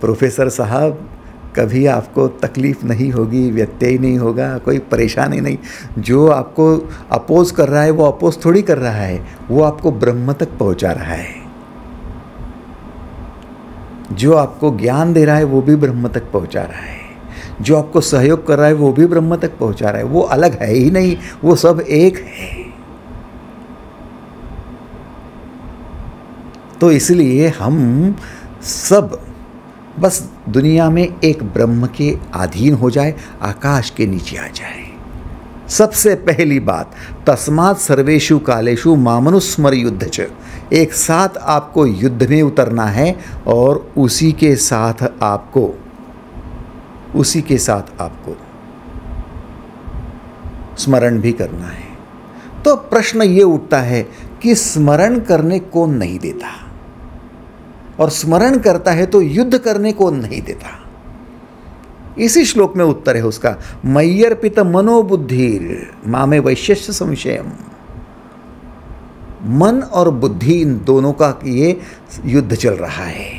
प्रोफेसर साहब, कभी आपको तकलीफ नहीं होगी, व्यत्यय नहीं होगा, कोई परेशानी नहीं। जो आपको अपोज कर रहा है वो अपोज थोड़ी कर रहा है, वो आपको ब्रह्म तक पहुंचा रहा है। जो आपको ज्ञान दे रहा है वो भी ब्रह्म तक पहुंचा रहा है, जो आपको सहयोग कर रहा है वो भी ब्रह्म तक पहुंचा रहा है। वो अलग है ही नहीं, वो सब एक है। तो इसलिए हम सब बस दुनिया में एक ब्रह्म के अधीन हो जाए, आकाश के नीचे आ जाए। सबसे पहली बात, तस्मात् सर्वेषु कालेषु मामनुस्मर युद्ध च। एक साथ आपको युद्ध में उतरना है और उसी के साथ आपको स्मरण भी करना है। तो प्रश्न ये उठता है कि स्मरण करने कौन नहीं देता, और स्मरण करता है तो युद्ध करने को नहीं देता। इसी श्लोक में उत्तर है उसका, मय्यर्पित मनोबुद्धिर मामे वैश्यस्य संशयम। मन और बुद्धि, इन दोनों का ये युद्ध चल रहा है।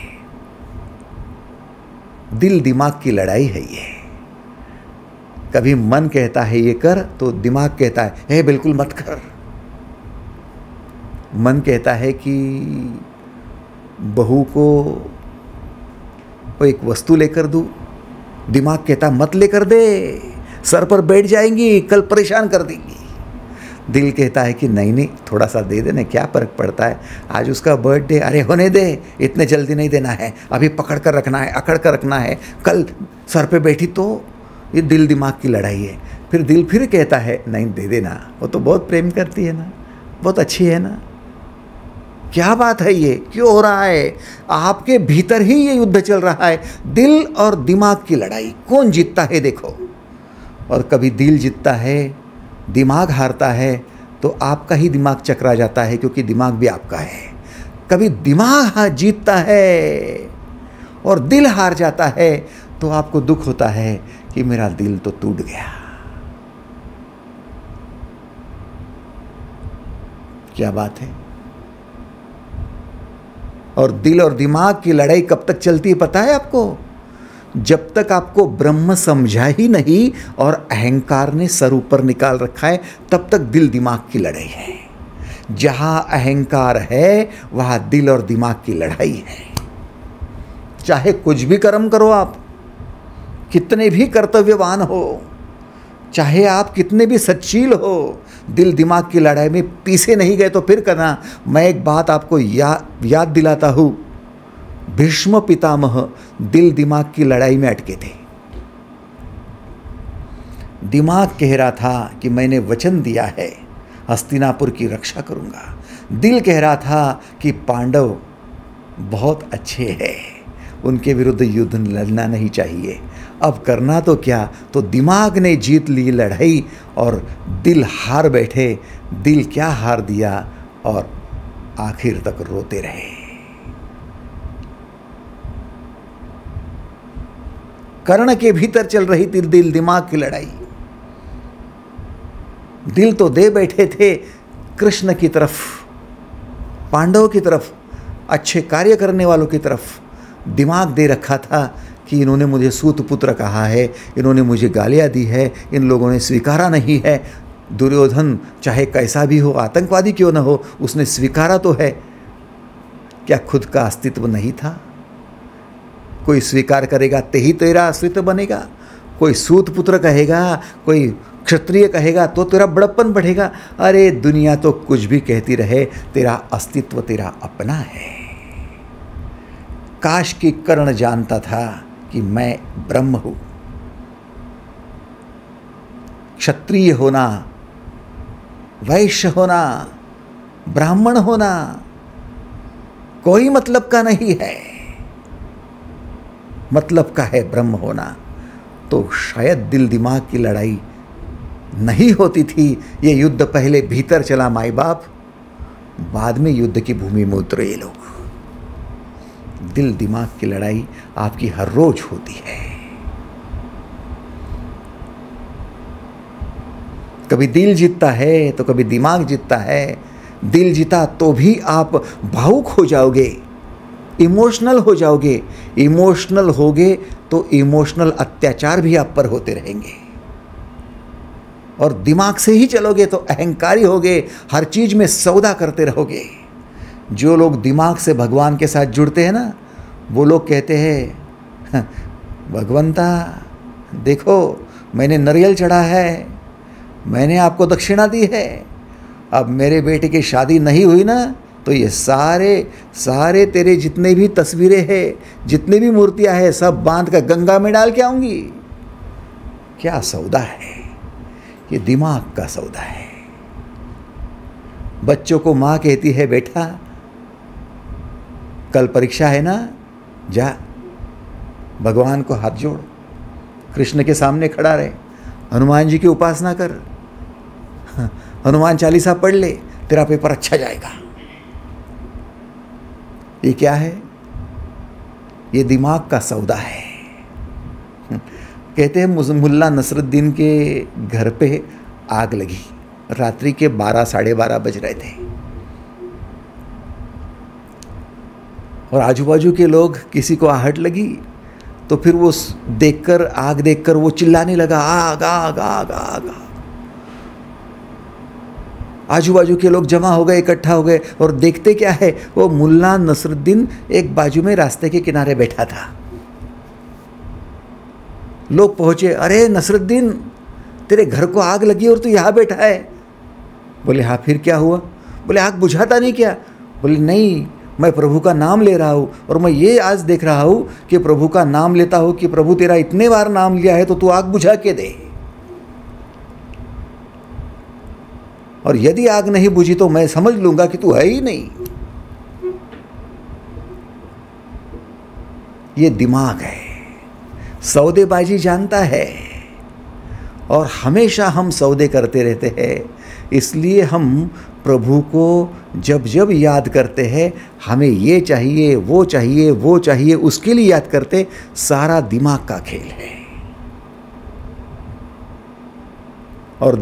दिल दिमाग की लड़ाई है ये। कभी मन कहता है ये कर तो दिमाग कहता है बिल्कुल मत कर। मन कहता है कि बहू को एक वस्तु लेकर दूं, दिमाग कहता मत लेकर दे, सर पर बैठ जाएंगी, कल परेशान कर देंगी। दिल कहता है कि नहीं नहीं, थोड़ा सा दे देना, क्या फर्क पड़ता है, आज उसका बर्थडे, अरे होने दे, इतने जल्दी नहीं देना है, अभी पकड़ कर रखना है, अकड़ कर रखना है, कल सर पे बैठी तो। ये दिल दिमाग की लड़ाई है। फिर दिल फिर कहता है नहीं दे देना, वो तो बहुत प्रेम करती है ना, बहुत अच्छी है ना। क्या बात है, ये क्यों हो रहा है? आपके भीतर ही ये युद्ध चल रहा है, दिल और दिमाग की लड़ाई। कौन जीतता है देखो। और कभी दिल जीतता है, दिमाग हारता है, तो आपका ही दिमाग चकरा जाता है, क्योंकि दिमाग भी आपका है। कभी दिमाग जीतता है और दिल हार जाता है तो आपको दुख होता है कि मेरा दिल तो टूट गया। क्या बात है। और दिल और दिमाग की लड़ाई कब तक चलती है पता है आपको? जब तक आपको ब्रह्म समझा ही नहीं और अहंकार ने सर ऊपर निकाल रखा है, तब तक दिल दिमाग की लड़ाई है। जहां अहंकार है वहां दिल और दिमाग की लड़ाई है। चाहे कुछ भी कर्म करो, आप कितने भी कर्तव्यवान हो, चाहे आप कितने भी सच्चील हो, दिल दिमाग की लड़ाई में पीछे नहीं गए तो फिर करना। मैं एक बात आपको याद दिलाता हूं, भीष्म पितामह दिल दिमाग की लड़ाई में अटके थे। दिमाग कह रहा था कि मैंने वचन दिया है हस्तिनापुर की रक्षा करूंगा। दिल कह रहा था कि पांडव बहुत अच्छे हैं, उनके विरुद्ध युद्ध लड़ना नहीं चाहिए। अब करना तो क्या, तो दिमाग ने जीत ली लड़ाई और दिल हार बैठे। दिल क्या हार दिया और आखिर तक रोते रहे। कर्ण के भीतर चल रही थी दिल दिमाग की लड़ाई। दिल तो दे बैठे थे कृष्ण की तरफ, पांडवों की तरफ, अच्छे कार्य करने वालों की तरफ। दिमाग दे रखा था कि इन्होंने मुझे सूत पुत्र कहा है, इन्होंने मुझे गालियाँ दी है, इन लोगों ने स्वीकारा नहीं है। दुर्योधन चाहे कैसा भी हो, आतंकवादी क्यों न हो, उसने स्वीकारा तो है। क्या खुद का अस्तित्व नहीं था? कोई स्वीकार करेगा ते ही तेरा अस्तित्व बनेगा। कोई सूत पुत्र कहेगा, कोई क्षत्रिय कहेगा तो तेरा बड़प्पन बढ़ेगा। अरे दुनिया तो कुछ भी कहती रहे, तेरा अस्तित्व तेरा अपना है। काश कि कर्ण जानता था कि मैं ब्रह्म हूं। क्षत्रिय होना, वैश्य होना, ब्राह्मण होना कोई मतलब का नहीं है, मतलब का है ब्रह्म होना। तो शायद दिल दिमाग की लड़ाई नहीं होती थी। ये युद्ध पहले भीतर चला माई बाप, बाद में युद्ध की भूमि में उतरे ये लोग। दिल दिमाग की लड़ाई आपकी हर रोज होती है। कभी दिल जीतता है तो कभी दिमाग जीतता है। दिल जीता तो भी आप भावुक हो जाओगे, इमोशनल हो जाओगे। इमोशनल होगे तो इमोशनल अत्याचार भी आप पर होते रहेंगे। और दिमाग से ही चलोगे तो अहंकारी होगे, हर चीज में सौदा करते रहोगे। जो लोग दिमाग से भगवान के साथ जुड़ते हैं ना, वो लोग कहते हैं भगवंता देखो मैंने नारियल चढ़ा है, मैंने आपको दक्षिणा दी है, अब मेरे बेटे की शादी नहीं हुई ना तो ये सारे तेरे जितने भी तस्वीरें हैं, जितनी भी मूर्तियां हैं, सब बांध कर गंगा में डाल के आऊंगी। क्या सौदा है ये, दिमाग का सौदा है। बच्चों को माँ कहती है बेटा कल परीक्षा है ना, जा भगवान को हाथ जोड़, कृष्ण के सामने खड़ा रहे, हनुमान जी की उपासना कर, हनुमान चालीसा पढ़ ले, तेरा पेपर अच्छा जाएगा। ये क्या है? ये दिमाग का सौदा है। कहते हैं मुल्ला नसरुद्दीन के घर पे आग लगी, रात्रि के 12 साढ़े 12 बज रहे थे और आजू बाजू के लोग, किसी को आहट लगी तो फिर वो देखकर, आग देखकर वो चिल्लाने लगा आग आग आग आग। आजू बाजू के लोग जमा हो गए, इकट्ठा हो गए और देखते क्या है, वो मुल्ला नसरुद्दीन एक बाजू में रास्ते के किनारे बैठा था। लोग पहुंचे, अरे नसरुद्दीन तेरे घर को आग लगी और तू यहां बैठा है। बोले हाँ फिर क्या हुआ? बोले आग बुझाता नहीं क्या? बोले नहीं, मैं प्रभु का नाम ले रहा हूँ और मैं ये आज देख रहा हूँ कि प्रभु का नाम लेता हूँ कि प्रभु तेरा इतने बार नाम लिया है तो तू आग बुझा के दे, और यदि आग नहीं बुझी तो मैं समझ लूंगा कि तू है ही नहीं। ये दिमाग है, सौदेबाजी जानता है और हमेशा हम सौदे करते रहते हैं इसलिए हम प्रभु को जब जब याद करते हैं, हमें ये चाहिए, वो चाहिए, वो चाहिए, उसके लिए याद करते, सारा दिमाग का खेल है। और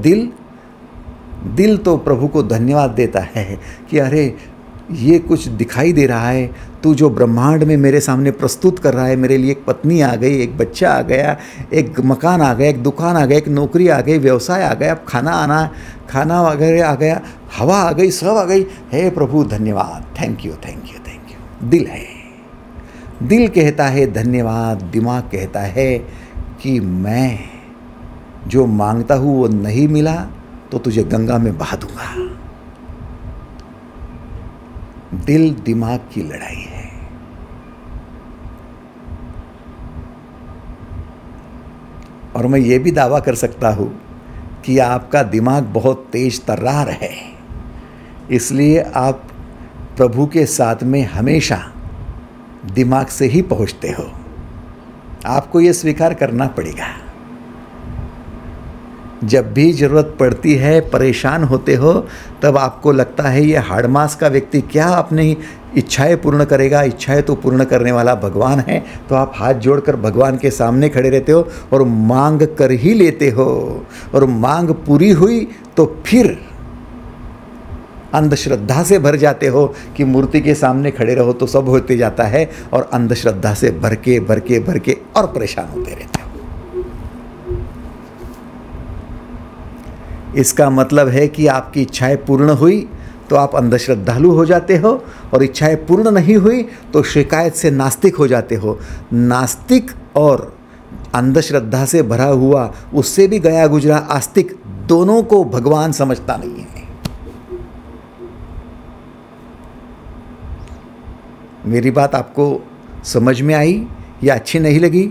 दिल तो प्रभु को धन्यवाद देता है कि अरे ये कुछ दिखाई दे रहा है, तू जो ब्रह्मांड में मेरे सामने प्रस्तुत कर रहा है, मेरे लिए एक पत्नी आ गई, एक बच्चा आ गया, एक मकान आ गया, एक दुकान आ गया, एक नौकरी आ गई, व्यवसाय आ गया, अब खाना वगैरह आ गया, हवा आ गई, सब आ गई। हे प्रभु धन्यवाद, thank you thank you thank you. दिल है, दिल कहता है धन्यवाद, दिमाग कहता है कि मैं जो मांगता हूँ वो नहीं मिला तो तुझे गंगा में बहा दूंगा। दिल दिमाग की लड़ाई है। और मैं ये भी दावा कर सकता हूं कि आपका दिमाग बहुत तेज तर्रार है, इसलिए आप प्रभु के साथ में हमेशा दिमाग से ही पहुंचते हो। आपको ये स्वीकार करना पड़ेगा। जब भी ज़रूरत पड़ती है, परेशान होते हो, तब आपको लगता है ये हाड़मास का व्यक्ति क्या अपनी इच्छाएं पूर्ण करेगा। इच्छाएं तो पूर्ण करने वाला भगवान है। तो आप हाथ जोड़कर भगवान के सामने खड़े रहते हो और मांग कर ही लेते हो। और मांग पूरी हुई तो फिर अंधश्रद्धा से भर जाते हो कि मूर्ति के सामने खड़े रहो तो सब होते जाता है, और अंधश्रद्धा से भर के और परेशान होते रहते हो। इसका मतलब है कि आपकी इच्छाएं पूर्ण हुई तो आप अंधश्रद्धालु हो जाते हो, और इच्छाएं पूर्ण नहीं हुई तो शिकायत से नास्तिक हो जाते हो। नास्तिक और अंधश्रद्धा से भरा हुआ, उससे भी गया गुजरा आस्तिक, दोनों को भगवान समझता नहीं है। मेरी बात आपको समझ में आई या अच्छी नहीं लगी?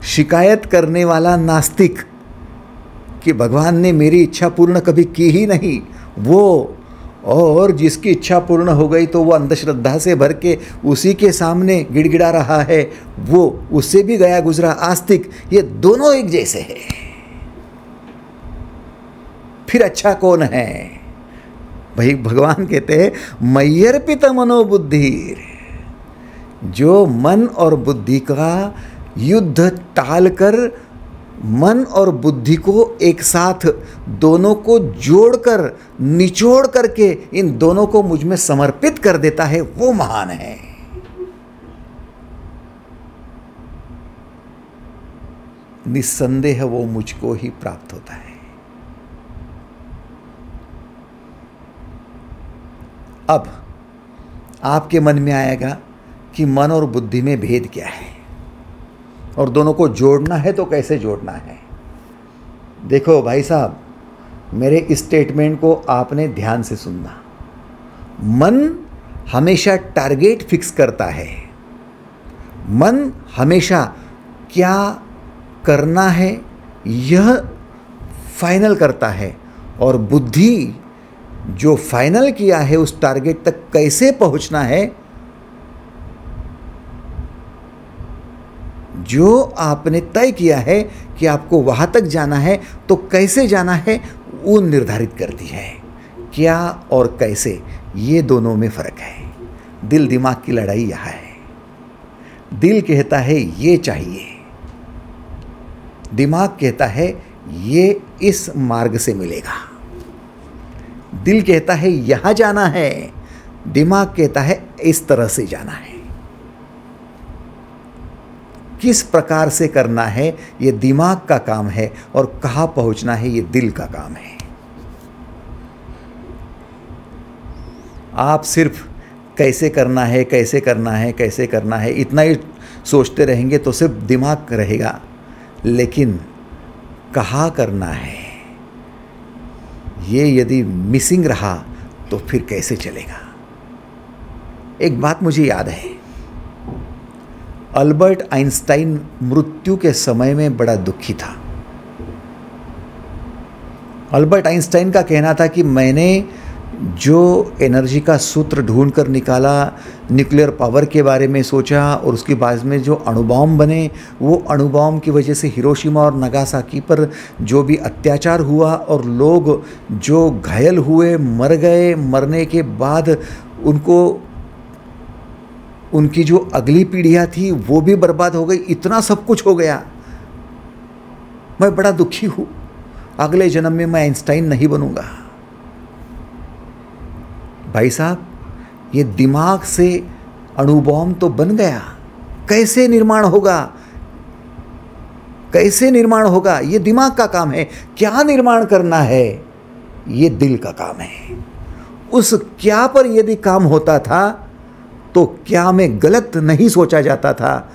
शिकायत करने वाला नास्तिक कि भगवान ने मेरी इच्छा पूर्ण कभी की ही नहीं, वो, और जिसकी इच्छा पूर्ण हो गई तो वो अंधश्रद्धा से भर के उसी के सामने गिड़गिड़ा रहा है, वो उससे भी गया गुजरा आस्तिक, ये दोनों एक जैसे हैं। फिर अच्छा कौन है भाई? भगवान कहते हैं मय्यर्पित मनोबुद्धि, जो मन और बुद्धि का युद्ध टालकर मन और बुद्धि को एक साथ, दोनों को जोड़कर, निचोड़ करके इन दोनों को मुझ में समर्पित कर देता है, वो महान है। निस्संदेह वो मुझको ही प्राप्त होता है। अब आपके मन में आएगा कि मन और बुद्धि में भेद क्या है, और दोनों को जोड़ना है तो कैसे जोड़ना है। देखो भाई साहब, मेरे इस स्टेटमेंट को आपने ध्यान से सुनना। मन हमेशा टारगेट फिक्स करता है, मन हमेशा क्या करना है यह फाइनल करता है, और बुद्धि जो फाइनल किया है उस टारगेट तक कैसे पहुंचना है, जो आपने तय किया है कि आपको वहां तक जाना है, तो कैसे जाना है वो निर्धारित करती है। क्या और कैसे, ये दोनों में फर्क है। दिल दिमाग की लड़ाई यहां है। दिल कहता है ये चाहिए, दिमाग कहता है ये इस मार्ग से मिलेगा। दिल कहता है यहां जाना है, दिमाग कहता है इस तरह से जाना है। किस प्रकार से करना है ये दिमाग का काम है, और कहाँ पहुंचना है ये दिल का काम है। आप सिर्फ कैसे करना है, कैसे करना है, कैसे करना है, इतना ही सोचते रहेंगे तो सिर्फ दिमाग रहेगा, लेकिन कहाँ करना है ये यदि मिसिंग रहा तो फिर कैसे चलेगा। एक बात मुझे याद है, अल्बर्ट आइंस्टाइन मृत्यु के समय में बड़ा दुखी था। अल्बर्ट आइंस्टाइन का कहना था कि मैंने जो एनर्जी का सूत्र ढूंढ कर निकाला, न्यूक्लियर पावर के बारे में सोचा और उसके बाद में जो अणुबॉम्ब बने, वो अणुबॉम्ब की वजह से हिरोशिमा और नागासाकी पर जो भी अत्याचार हुआ और लोग जो घायल हुए, मर गए, मरने के बाद उनको, उनकी जो अगली पीढ़ियाँ थी वो भी बर्बाद हो गई, इतना सब कुछ हो गया। मैं बड़ा दुखी हूँ, अगले जन्म में मैं आइंस्टाइन नहीं बनूंगा। भाई साहब, ये दिमाग से अणुबॉम्ब तो बन गया, कैसे निर्माण होगा? कैसे निर्माण होगा? ये दिमाग का काम है। क्या निर्माण करना है, ये दिल का काम है। उस क्या पर यदि काम होता था तो क्या में गलत नहीं सोचा जाता था,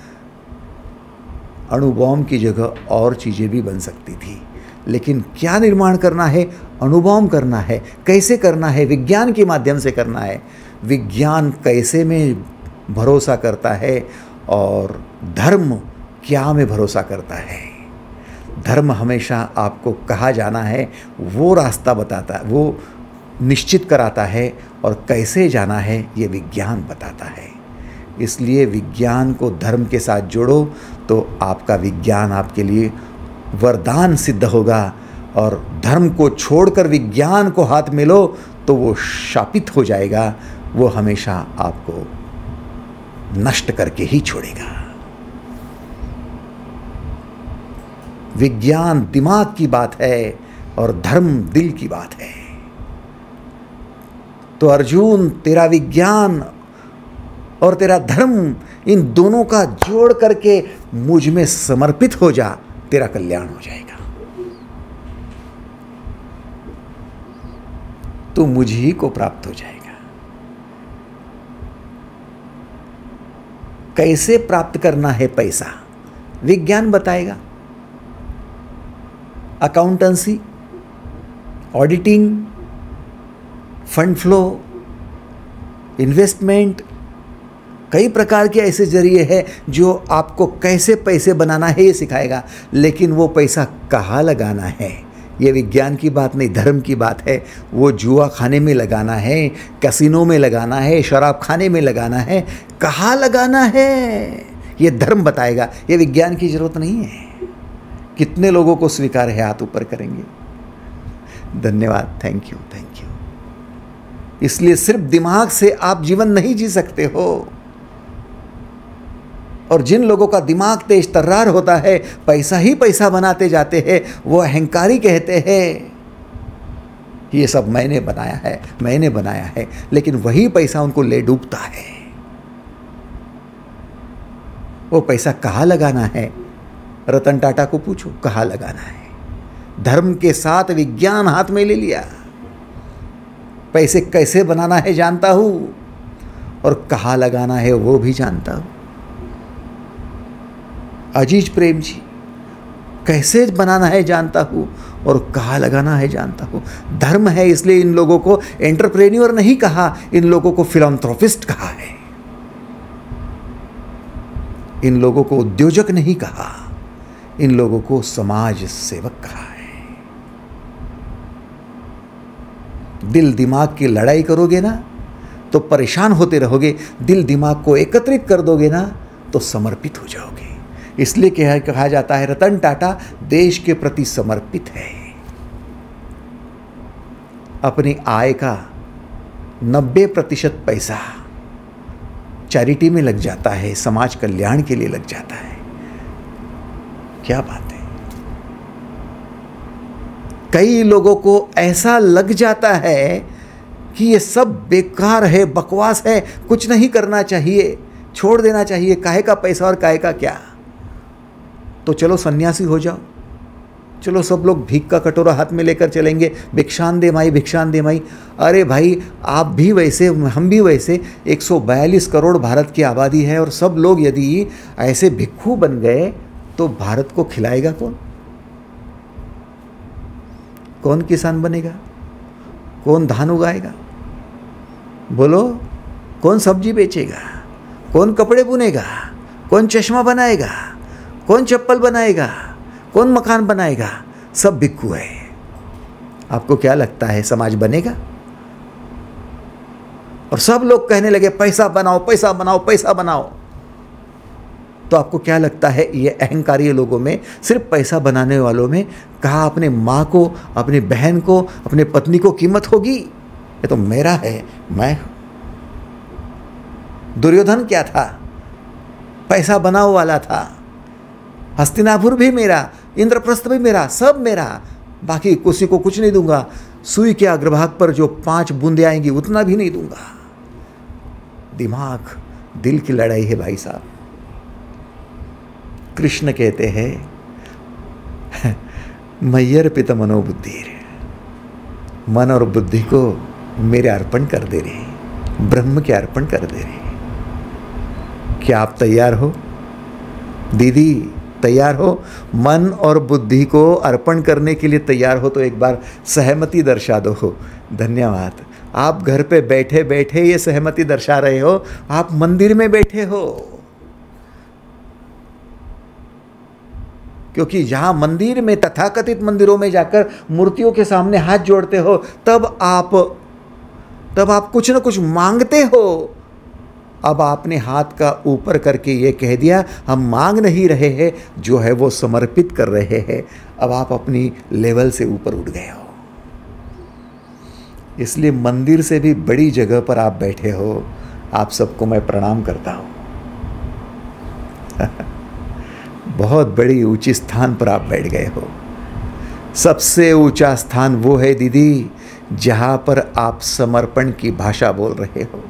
अणुबॉम्ब की जगह और चीज़ें भी बन सकती थी। लेकिन क्या निर्माण करना है? अणुबॉम्ब करना है। कैसे करना है? विज्ञान के माध्यम से करना है। विज्ञान कैसे में भरोसा करता है और धर्म क्या में भरोसा करता है। धर्म हमेशा आपको कहाँ जाना है वो रास्ता बताता है, वो निश्चित कराता है, और कैसे जाना है ये विज्ञान बताता है। इसलिए विज्ञान को धर्म के साथ जोड़ो तो आपका विज्ञान आपके लिए वरदान सिद्ध होगा, और धर्म को छोड़कर विज्ञान को हाथ में लो तो वो शापित हो जाएगा, वो हमेशा आपको नष्ट करके ही छोड़ेगा। विज्ञान दिमाग की बात है और धर्म दिल की बात है। तो अर्जुन, तेरा विज्ञान और तेरा धर्म, इन दोनों का जोड़ करके मुझ में समर्पित हो जा, तेरा कल्याण हो जाएगा। तो मुझ ही को प्राप्त हो जाएगा। कैसे प्राप्त करना है पैसा, विज्ञान बताएगा। Accountancy, auditing, fund flow, investment, कई प्रकार के ऐसे जरिए हैं जो आपको कैसे पैसे बनाना है ये सिखाएगा। लेकिन वो पैसा कहाँ लगाना है, ये विज्ञान की बात नहीं, धर्म की बात है। वो जुआ खाने में लगाना है, कैसीनो में लगाना है, शराब खाने में लगाना है, कहाँ लगाना है ये धर्म बताएगा। ये विज्ञान की जरूरत नहीं है। कितने लोगों को स्वीकार है? हाथ ऊपर करेंगे। धन्यवाद, थैंक यू, थैंक यू। इसलिए सिर्फ दिमाग से आप जीवन नहीं जी सकते हो। और जिन लोगों का दिमाग तेज तर्रार होता है, पैसा ही पैसा बनाते जाते हैं, वो अहंकारी कहते हैं ये सब मैंने बनाया है, मैंने बनाया है। लेकिन वही पैसा उनको ले डूबता है। वो पैसा कहाँ लगाना है, रतन टाटा को पूछो कहाँ लगाना है। धर्म के साथ विज्ञान हाथ में ले लिया। पैसे कैसे बनाना है जानता हूँ, और कहाँ लगाना है वो भी जानता हूँ। अजीज प्रेम जी, कैसे बनाना है जानता हूँ और कहाँ लगाना है जानता हूँ। धर्म है, इसलिए इन लोगों को एंटरप्रेन्योर नहीं कहा, इन लोगों को फिलैंथ्रोपिस्ट कहा है। इन लोगों को उद्योजक नहीं कहा, इन लोगों को समाज सेवक कहा है। दिल दिमाग की लड़ाई करोगे ना तो परेशान होते रहोगे, दिल दिमाग को एकत्रित कर दोगे ना तो समर्पित हो जाओगे। इसलिए कहा जाता है रतन टाटा देश के प्रति समर्पित है। अपनी आय का 90% पैसा चैरिटी में लग जाता है, समाज कल्याण के लिए लग जाता है। क्या बात है। कई लोगों को ऐसा लग जाता है कि ये सब बेकार है, बकवास है, कुछ नहीं करना चाहिए, छोड़ देना चाहिए, काहे का पैसा और काहे का क्या। तो चलो सन्यासी हो जाओ, चलो सब लोग भीख का कटोरा हाथ में लेकर चलेंगे, भिक्षान दे माई, भिक्षान दे माई। अरे भाई, आप भी वैसे, हम भी वैसे। 142 करोड़ भारत की आबादी है, और सब लोग यदि ऐसे भिक्षु बन गए तो भारत को खिलाएगा कौन? कौन किसान बनेगा? कौन धान उगाएगा? बोलो, कौन सब्जी बेचेगा? कौन कपड़े बुनेगा? कौन चश्मा बनाएगा? कौन चप्पल बनाएगा? कौन मकान बनाएगा? सब भिक्षु है। आपको क्या लगता है समाज बनेगा? और सब लोग कहने लगे पैसा बनाओ पैसा बनाओ पैसा बनाओ। तो आपको क्या लगता है ये अहंकारी लोगों में, सिर्फ पैसा बनाने वालों में कहा अपने माँ को, अपनी बहन को, अपने पत्नी को कीमत होगी? ये तो मेरा है, मैं। दुर्योधन क्या था? पैसा बनाओ वाला था। हस्तिनापुर भी मेरा, इंद्रप्रस्थ भी मेरा, सब मेरा, बाकी किसी को कुछ नहीं दूंगा। सुई के अग्रभाग पर जो 5 बूंदे आएंगी उतना भी नहीं दूंगा। दिमाग, दिल की लड़ाई है भाई साहब। कृष्ण कहते हैं मय्यर्पित मनोबुद्धि, मन और बुद्धि को मेरे अर्पण कर दे रहे, ब्रह्म के अर्पण कर दे रहे। क्या आप तैयार हो दीदी? तैयार हो? मन और बुद्धि को अर्पण करने के लिए तैयार हो तो एक बार सहमति दर्शा दो। धन्यवाद। आप घर पे बैठे बैठे ये सहमति दर्शा रहे हो, आप मंदिर में बैठे हो। क्योंकि जहां मंदिर में, तथाकथित मंदिरों में जाकर मूर्तियों के सामने हाथ जोड़ते हो, तब आप कुछ न कुछ मांगते हो। अब आपने हाथ का ऊपर करके ये कह दिया हम मांग नहीं रहे हैं, जो है वो समर्पित कर रहे हैं। अब आप अपनी लेवल से ऊपर उठ गए हो। इसलिए मंदिर से भी बड़ी जगह पर आप बैठे हो। आप सबको मैं प्रणाम करता हूँ। बहुत बड़ी ऊंची स्थान पर आप बैठ गए हो। सबसे ऊंचा स्थान वो है दीदी जहां पर आप समर्पण की भाषा बोल रहे हो,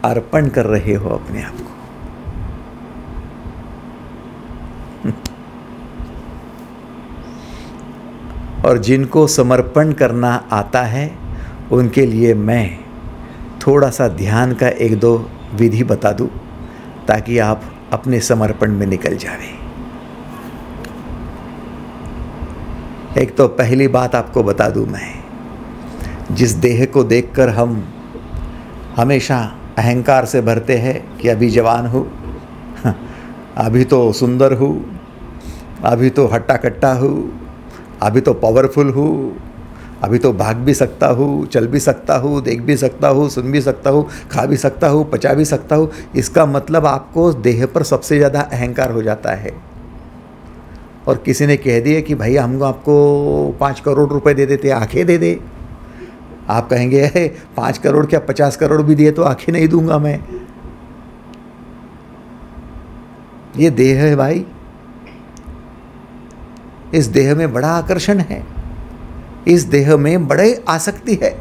अर्पण कर रहे हो अपने आप को। और जिनको समर्पण करना आता है उनके लिए मैं थोड़ा सा ध्यान का 1-2 विधि बता दूं ताकि आप अपने समर्पण में निकल जावे। एक तो पहली बात आपको बता दूं मैं, जिस देह को देखकर हम हमेशा अहंकार से भरते हैं कि अभी जवान हूँ, अभी तो सुंदर हूँ, अभी तो हट्टा कट्टा हूँ, अभी तो पावरफुल हूँ, अभी तो भाग भी सकता हूँ, चल भी सकता हूँ, देख भी सकता हूँ, सुन भी सकता हूँ, खा भी सकता हूँ, पचा भी सकता हूँ। इसका मतलब आपको देह पर सबसे ज़्यादा अहंकार हो जाता है। और किसी ने कह दिया कि भाई हम आपको 5 करोड़ रुपए दे देते, आंखें दे दे। आप कहेंगे 5 करोड़ क्या 50 करोड़ भी दिए तो आंखें नहीं दूंगा मैं। ये देह है भाई, इस देह में बड़ा आकर्षण है, इस देह में बड़े आसक्ति है।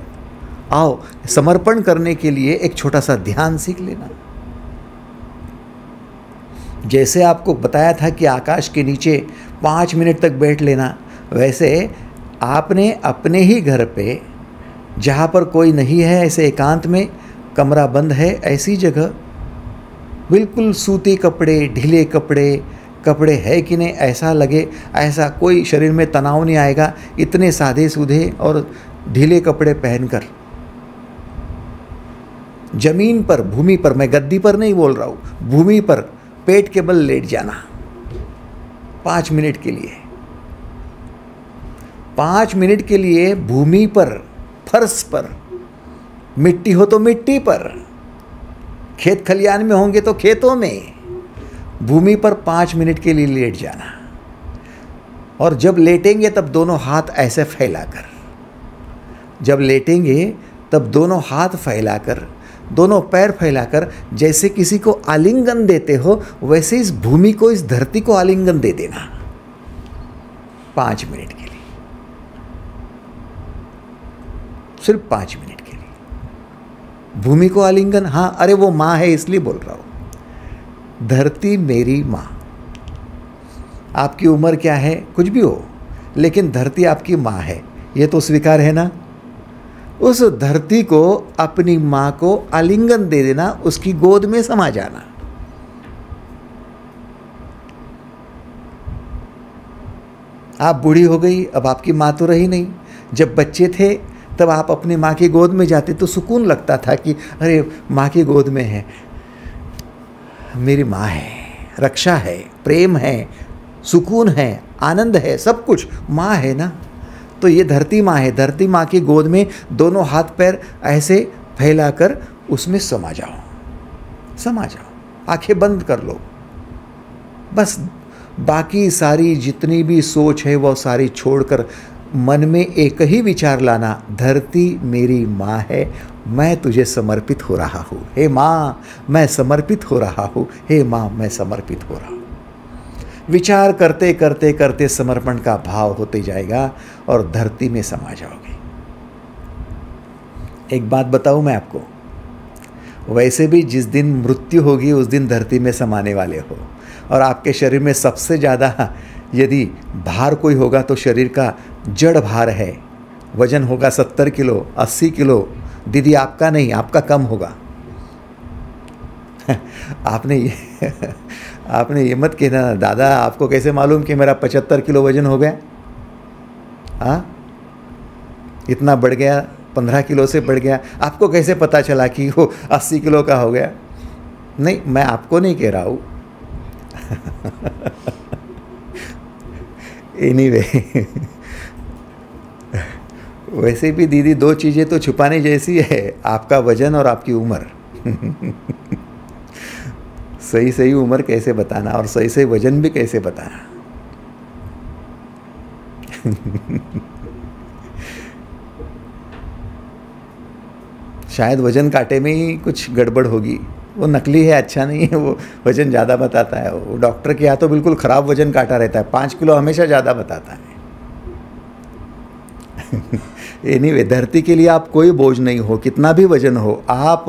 आओ समर्पण करने के लिए एक छोटा सा ध्यान सीख लेना। जैसे आपको बताया था कि आकाश के नीचे 5 मिनट तक बैठ लेना, वैसे आपने अपने ही घर पे जहाँ पर कोई नहीं है, ऐसे एकांत में, कमरा बंद है, ऐसी जगह बिल्कुल सूती कपड़े, ढीले कपड़े है कि नहीं ऐसा लगे, ऐसा कोई शरीर में तनाव नहीं आएगा, इतने सादे सूधे और ढीले कपड़े पहनकर जमीन पर, भूमि पर, मैं गद्दी पर नहीं बोल रहा हूँ, भूमि पर पेट के बल लेट जाना 5 मिनट के लिए। 5 मिनट के लिए भूमि पर, फर्श पर, मिट्टी हो तो मिट्टी पर, खेत खलियान में होंगे तो खेतों में, भूमि पर 5 मिनट के लिए लेट जाना। और जब लेटेंगे तब दोनों हाथ ऐसे फैलाकर, जब लेटेंगे तब दोनों हाथ फैलाकर, दोनों पैर फैलाकर जैसे किसी को आलिंगन देते हो, वैसे इस भूमि को, इस धरती को आलिंगन दे देना 5 मिनट के लिए, सिर्फ 5 मिनट के लिए भूमि को आलिंगन। हाँ, अरे वो माँ है इसलिए बोल रहा हूँ। धरती मेरी माँ। आपकी उम्र क्या है, कुछ भी हो, लेकिन धरती आपकी माँ है, ये तो स्वीकार है ना। उस धरती को, अपनी माँ को आलिंगन दे देना, उसकी गोद में समा जाना। आप बूढ़ी हो गई, अब आपकी माँ तो रही नहीं। जब बच्चे थे तब आप अपनी माँ की गोद में जाते तो सुकून लगता था कि अरे माँ की गोद में है, मेरी माँ है, रक्षा है, प्रेम है, सुकून है, आनंद है, सब कुछ माँ है ना। तो ये धरती माँ है। धरती माँ की गोद में दोनों हाथ पैर ऐसे फैलाकर उसमें समा जाओ, समा जाओ। आंखें बंद कर लो। बस बाकी सारी जितनी भी सोच है वो सारी छोड़कर मन में एक ही विचार लाना, धरती मेरी माँ है, मैं तुझे समर्पित हो रहा हूँ। हे माँ, मैं समर्पित हो रहा हूँ। हे माँ, मैं समर्पित हो रहा हूँ। विचार करते करते करते समर्पण का भाव होते जाएगा और धरती में समा जाओगे। एक बात बताऊँ मैं आपको, वैसे भी जिस दिन मृत्यु होगी उस दिन धरती में समाने वाले हो, और आपके शरीर में सबसे ज़्यादा यदि भार कोई होगा तो शरीर का जड़ भार है। वजन होगा 70 किलो 80 किलो। दीदी आपका नहीं, आपका कम होगा। आपने ये मत कहना दादा आपको कैसे मालूम कि मेरा 75 किलो वजन हो गया। हाँ, इतना बढ़ गया, 15 किलो से बढ़ गया, आपको कैसे पता चला कि वो 80 किलो का हो गया। नहीं, मैं आपको नहीं कह रहा हूँ। एनीवे, वैसे भी दीदी दो चीज़ें तो छुपाने जैसी है, आपका वजन और आपकी उम्र। सही सही उम्र कैसे बताना और सही सही वजन भी कैसे बताना। शायद वजन कांटे में ही कुछ गड़बड़ होगी, वो नकली है, अच्छा नहीं है, वो वजन ज़्यादा बताता है। वो डॉक्टर के यहाँ तो बिल्कुल ख़राब वजन काटा रहता है, 5 किलो हमेशा ज़्यादा बताता है। एनीवे, धरती के लिए आप कोई बोझ नहीं हो, कितना भी वजन हो। आप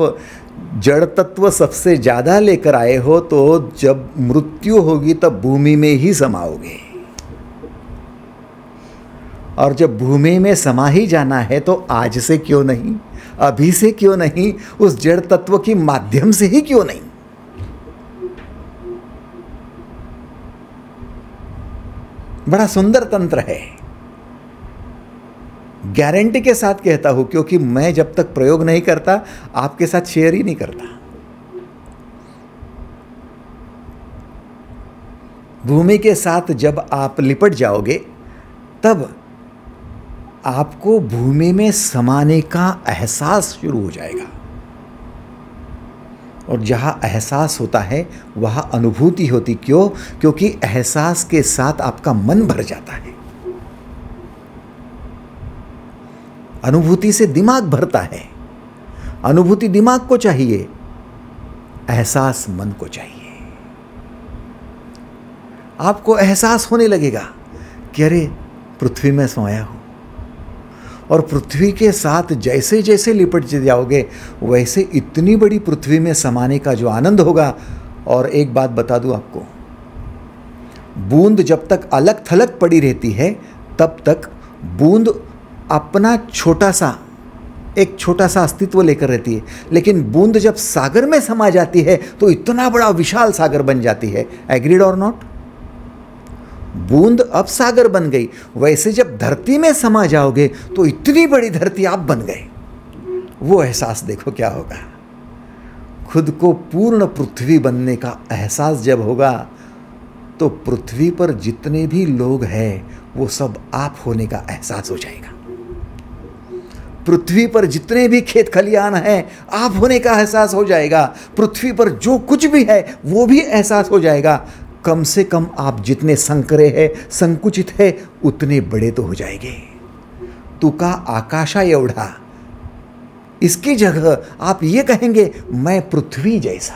जड़ तत्व सबसे ज़्यादा लेकर आए हो, तो जब मृत्यु होगी तब भूमि में ही समाओगे। और जब भूमि में समा ही जाना है तो आज से क्यों नहीं, अभी से क्यों नहीं, उस जड़ तत्व के माध्यम से ही क्यों नहीं। बड़ा सुंदर तंत्र है, गारंटी के साथ कहता हूं, क्योंकि मैं जब तक प्रयोग नहीं करता आपके साथ शेयर ही नहीं करता। भूमि के साथ जब आप लिपट जाओगे तब आपको भूमि में समाने का एहसास शुरू हो जाएगा। और जहां एहसास होता है वहां अनुभूति होती। क्यों? क्योंकि एहसास के साथ आपका मन भर जाता है। अनुभूति से दिमाग भरता है। अनुभूति दिमाग को चाहिए, एहसास मन को चाहिए। आपको एहसास होने लगेगा कि अरे पृथ्वी में सोया हूं, और पृथ्वी के साथ जैसे जैसे लिपट जाओगे वैसे इतनी बड़ी पृथ्वी में समाने का जो आनंद होगा। और एक बात बता दूं आपको, बूंद जब तक अलग थलग पड़ी रहती है तब तक बूंद अपना एक छोटा सा अस्तित्व लेकर रहती है, लेकिन बूंद जब सागर में समा जाती है तो इतना बड़ा विशाल सागर बन जाती है। एग्रीड और नॉट? बूंद अब सागर बन गई, वैसे जब धरती में समा जाओगे तो इतनी बड़ी धरती आप बन गए। वो एहसास देखो क्या होगा। खुद को पूर्ण पृथ्वी बनने का एहसास जब होगा तो पृथ्वी पर जितने भी लोग हैं वो सब आप होने का एहसास हो जाएगा। पृथ्वी पर जितने भी खेत खलियान हैं आप होने का एहसास हो जाएगा। पृथ्वी पर जो कुछ भी है वो भी एहसास हो जाएगा। कम से कम आप जितने संकरे हैं, संकुचित है, उतने बड़े तो हो जाएंगे। तुका आकाशा एवढा, इसकी जगह आप ये कहेंगे मैं पृथ्वी जैसा।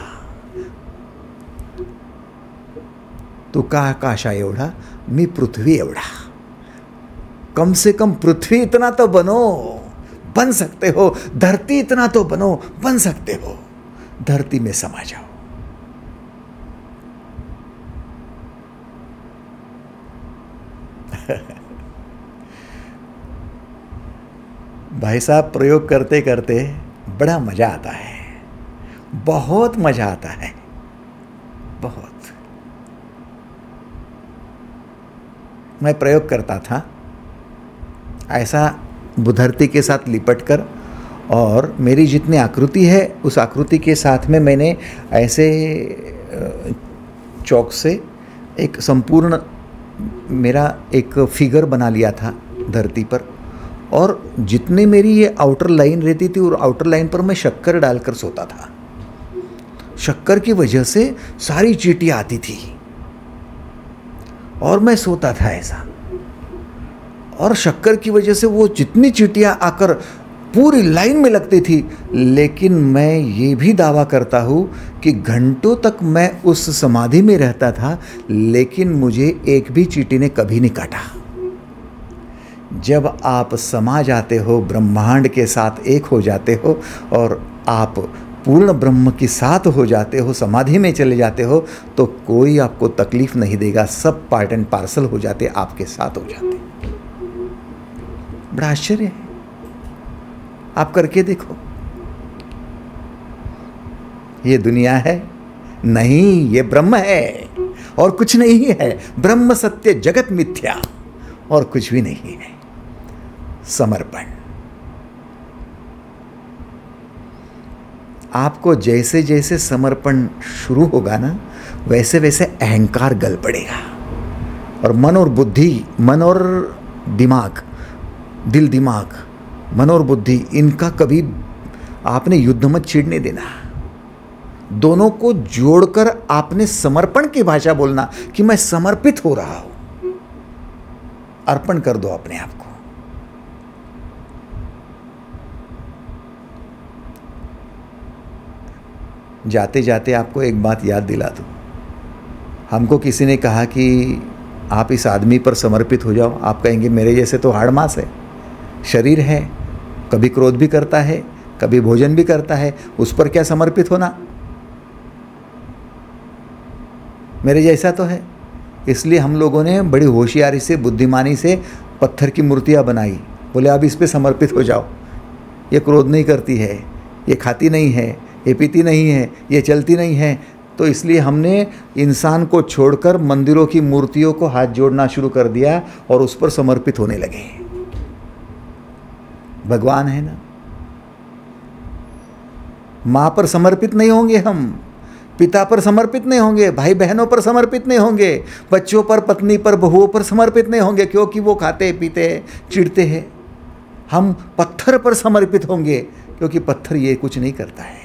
तुका आकाशा एवढा, मी पृथ्वी एवढा। कम से कम पृथ्वी इतना तो बनो, बन सकते हो। धरती इतना तो बनो, बन सकते हो। धरती में समा जाओ। भाई साहब, प्रयोग करते करते बड़ा मजा आता है, बहुत मजा आता है, बहुत। मैं प्रयोग करता था ऐसा धरती के साथ लिपटकर, और मेरी जितनी आकृति है उस आकृति के साथ में मैंने ऐसे चौक से एक संपूर्ण मेरा एक फिगर बना लिया था। धरती पर, और जितनी मेरी ये आउटर लाइन रहती थी और आउटर लाइन पर मैं शक्कर डालकर सोता था। शक्कर की वजह से सारी चींटियां आती थी और मैं सोता था ऐसा, और शक्कर की वजह से वो जितनी चींटियां आकर पूरी लाइन में लगती थी। लेकिन मैं ये भी दावा करता हूँ कि घंटों तक मैं उस समाधि में रहता था, लेकिन मुझे एक भी चींटी ने कभी नहीं काटा। जब आप समा जाते हो, ब्रह्मांड के साथ एक हो जाते हो और आप पूर्ण ब्रह्म के साथ हो जाते हो, समाधि में चले जाते हो, तो कोई आपको तकलीफ नहीं देगा। सब पार्ट एंड पार्सल हो जाते, आपके साथ हो जाते। बड़ा आश्चर्य है, आप करके देखो। ये दुनिया है? नहीं, ये ब्रह्म है और कुछ नहीं है। ब्रह्म सत्य, जगत मिथ्या, और कुछ भी नहीं है। समर्पण। आपको जैसे जैसे समर्पण शुरू होगा ना, वैसे वैसे अहंकार गल पड़ेगा, और मन और बुद्धि, मन और दिमाग, दिल दिमाग, मन और बुद्धि, इनका कभी आपने युद्ध मत छेड़ने देना। दोनों को जोड़कर आपने समर्पण की भाषा बोलना कि मैं समर्पित हो रहा हूं। अर्पण कर दो अपने आप को। जाते जाते आपको एक बात याद दिला दूं। हमको किसी ने कहा कि आप इस आदमी पर समर्पित हो जाओ। आप कहेंगे मेरे जैसे तो हाड़ मांस है, शरीर है, कभी क्रोध भी करता है, कभी भोजन भी करता है, उस पर क्या समर्पित होना? मेरे जैसा तो है। इसलिए हम लोगों ने बड़ी होशियारी से, बुद्धिमानी से पत्थर की मूर्तियां बनाई। बोले अब इस पे समर्पित हो जाओ। ये क्रोध नहीं करती है, ये खाती नहीं है, ये पीती नहीं है, ये चलती नहीं है। तो इसलिए हमने इंसान को छोड़कर मंदिरों की मूर्तियों को हाथ जोड़ना शुरू कर दिया और उस पर समर्पित होने लगे। भगवान है ना, माँ पर समर्पित नहीं होंगे हम, पिता पर समर्पित नहीं होंगे, भाई बहनों पर समर्पित नहीं होंगे, बच्चों पर, पत्नी पर, बहुओं पर समर्पित नहीं होंगे, क्योंकि वो खाते पीते चिढ़ते हैं। हम पत्थर पर समर्पित होंगे, क्योंकि पत्थर ये कुछ नहीं करता है।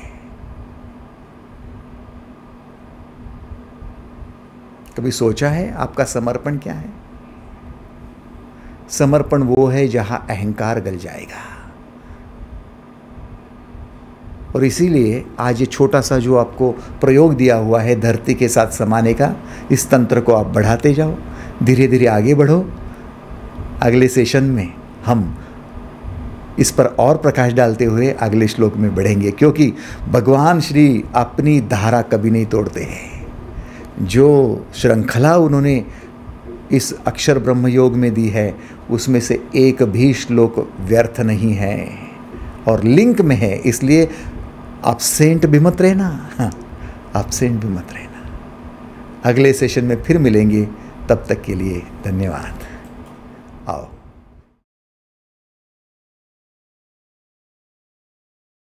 कभी सोचा है आपका समर्पण क्या है? समर्पण वो है जहां अहंकार गल जाएगा। और इसीलिए आज ये छोटा सा जो आपको प्रयोग दिया हुआ है धरती के साथ समाने का, इस तंत्र को आप बढ़ाते जाओ, धीरे धीरे आगे बढ़ो। अगले सेशन में हम इस पर और प्रकाश डालते हुए अगले श्लोक में बढ़ेंगे, क्योंकि भगवान श्री अपनी धारा कभी नहीं तोड़ते हैं। जो श्रृंखला उन्होंने इस अक्षर ब्रह्म योग में दी है, उसमें से एक भी श्लोक व्यर्थ नहीं है और लिंक में है। इसलिए एब्सेंट भी मत रहना, एब्सेंट भी मत रहना। अगले सेशन में फिर मिलेंगे, तब तक के लिए धन्यवाद। आओ।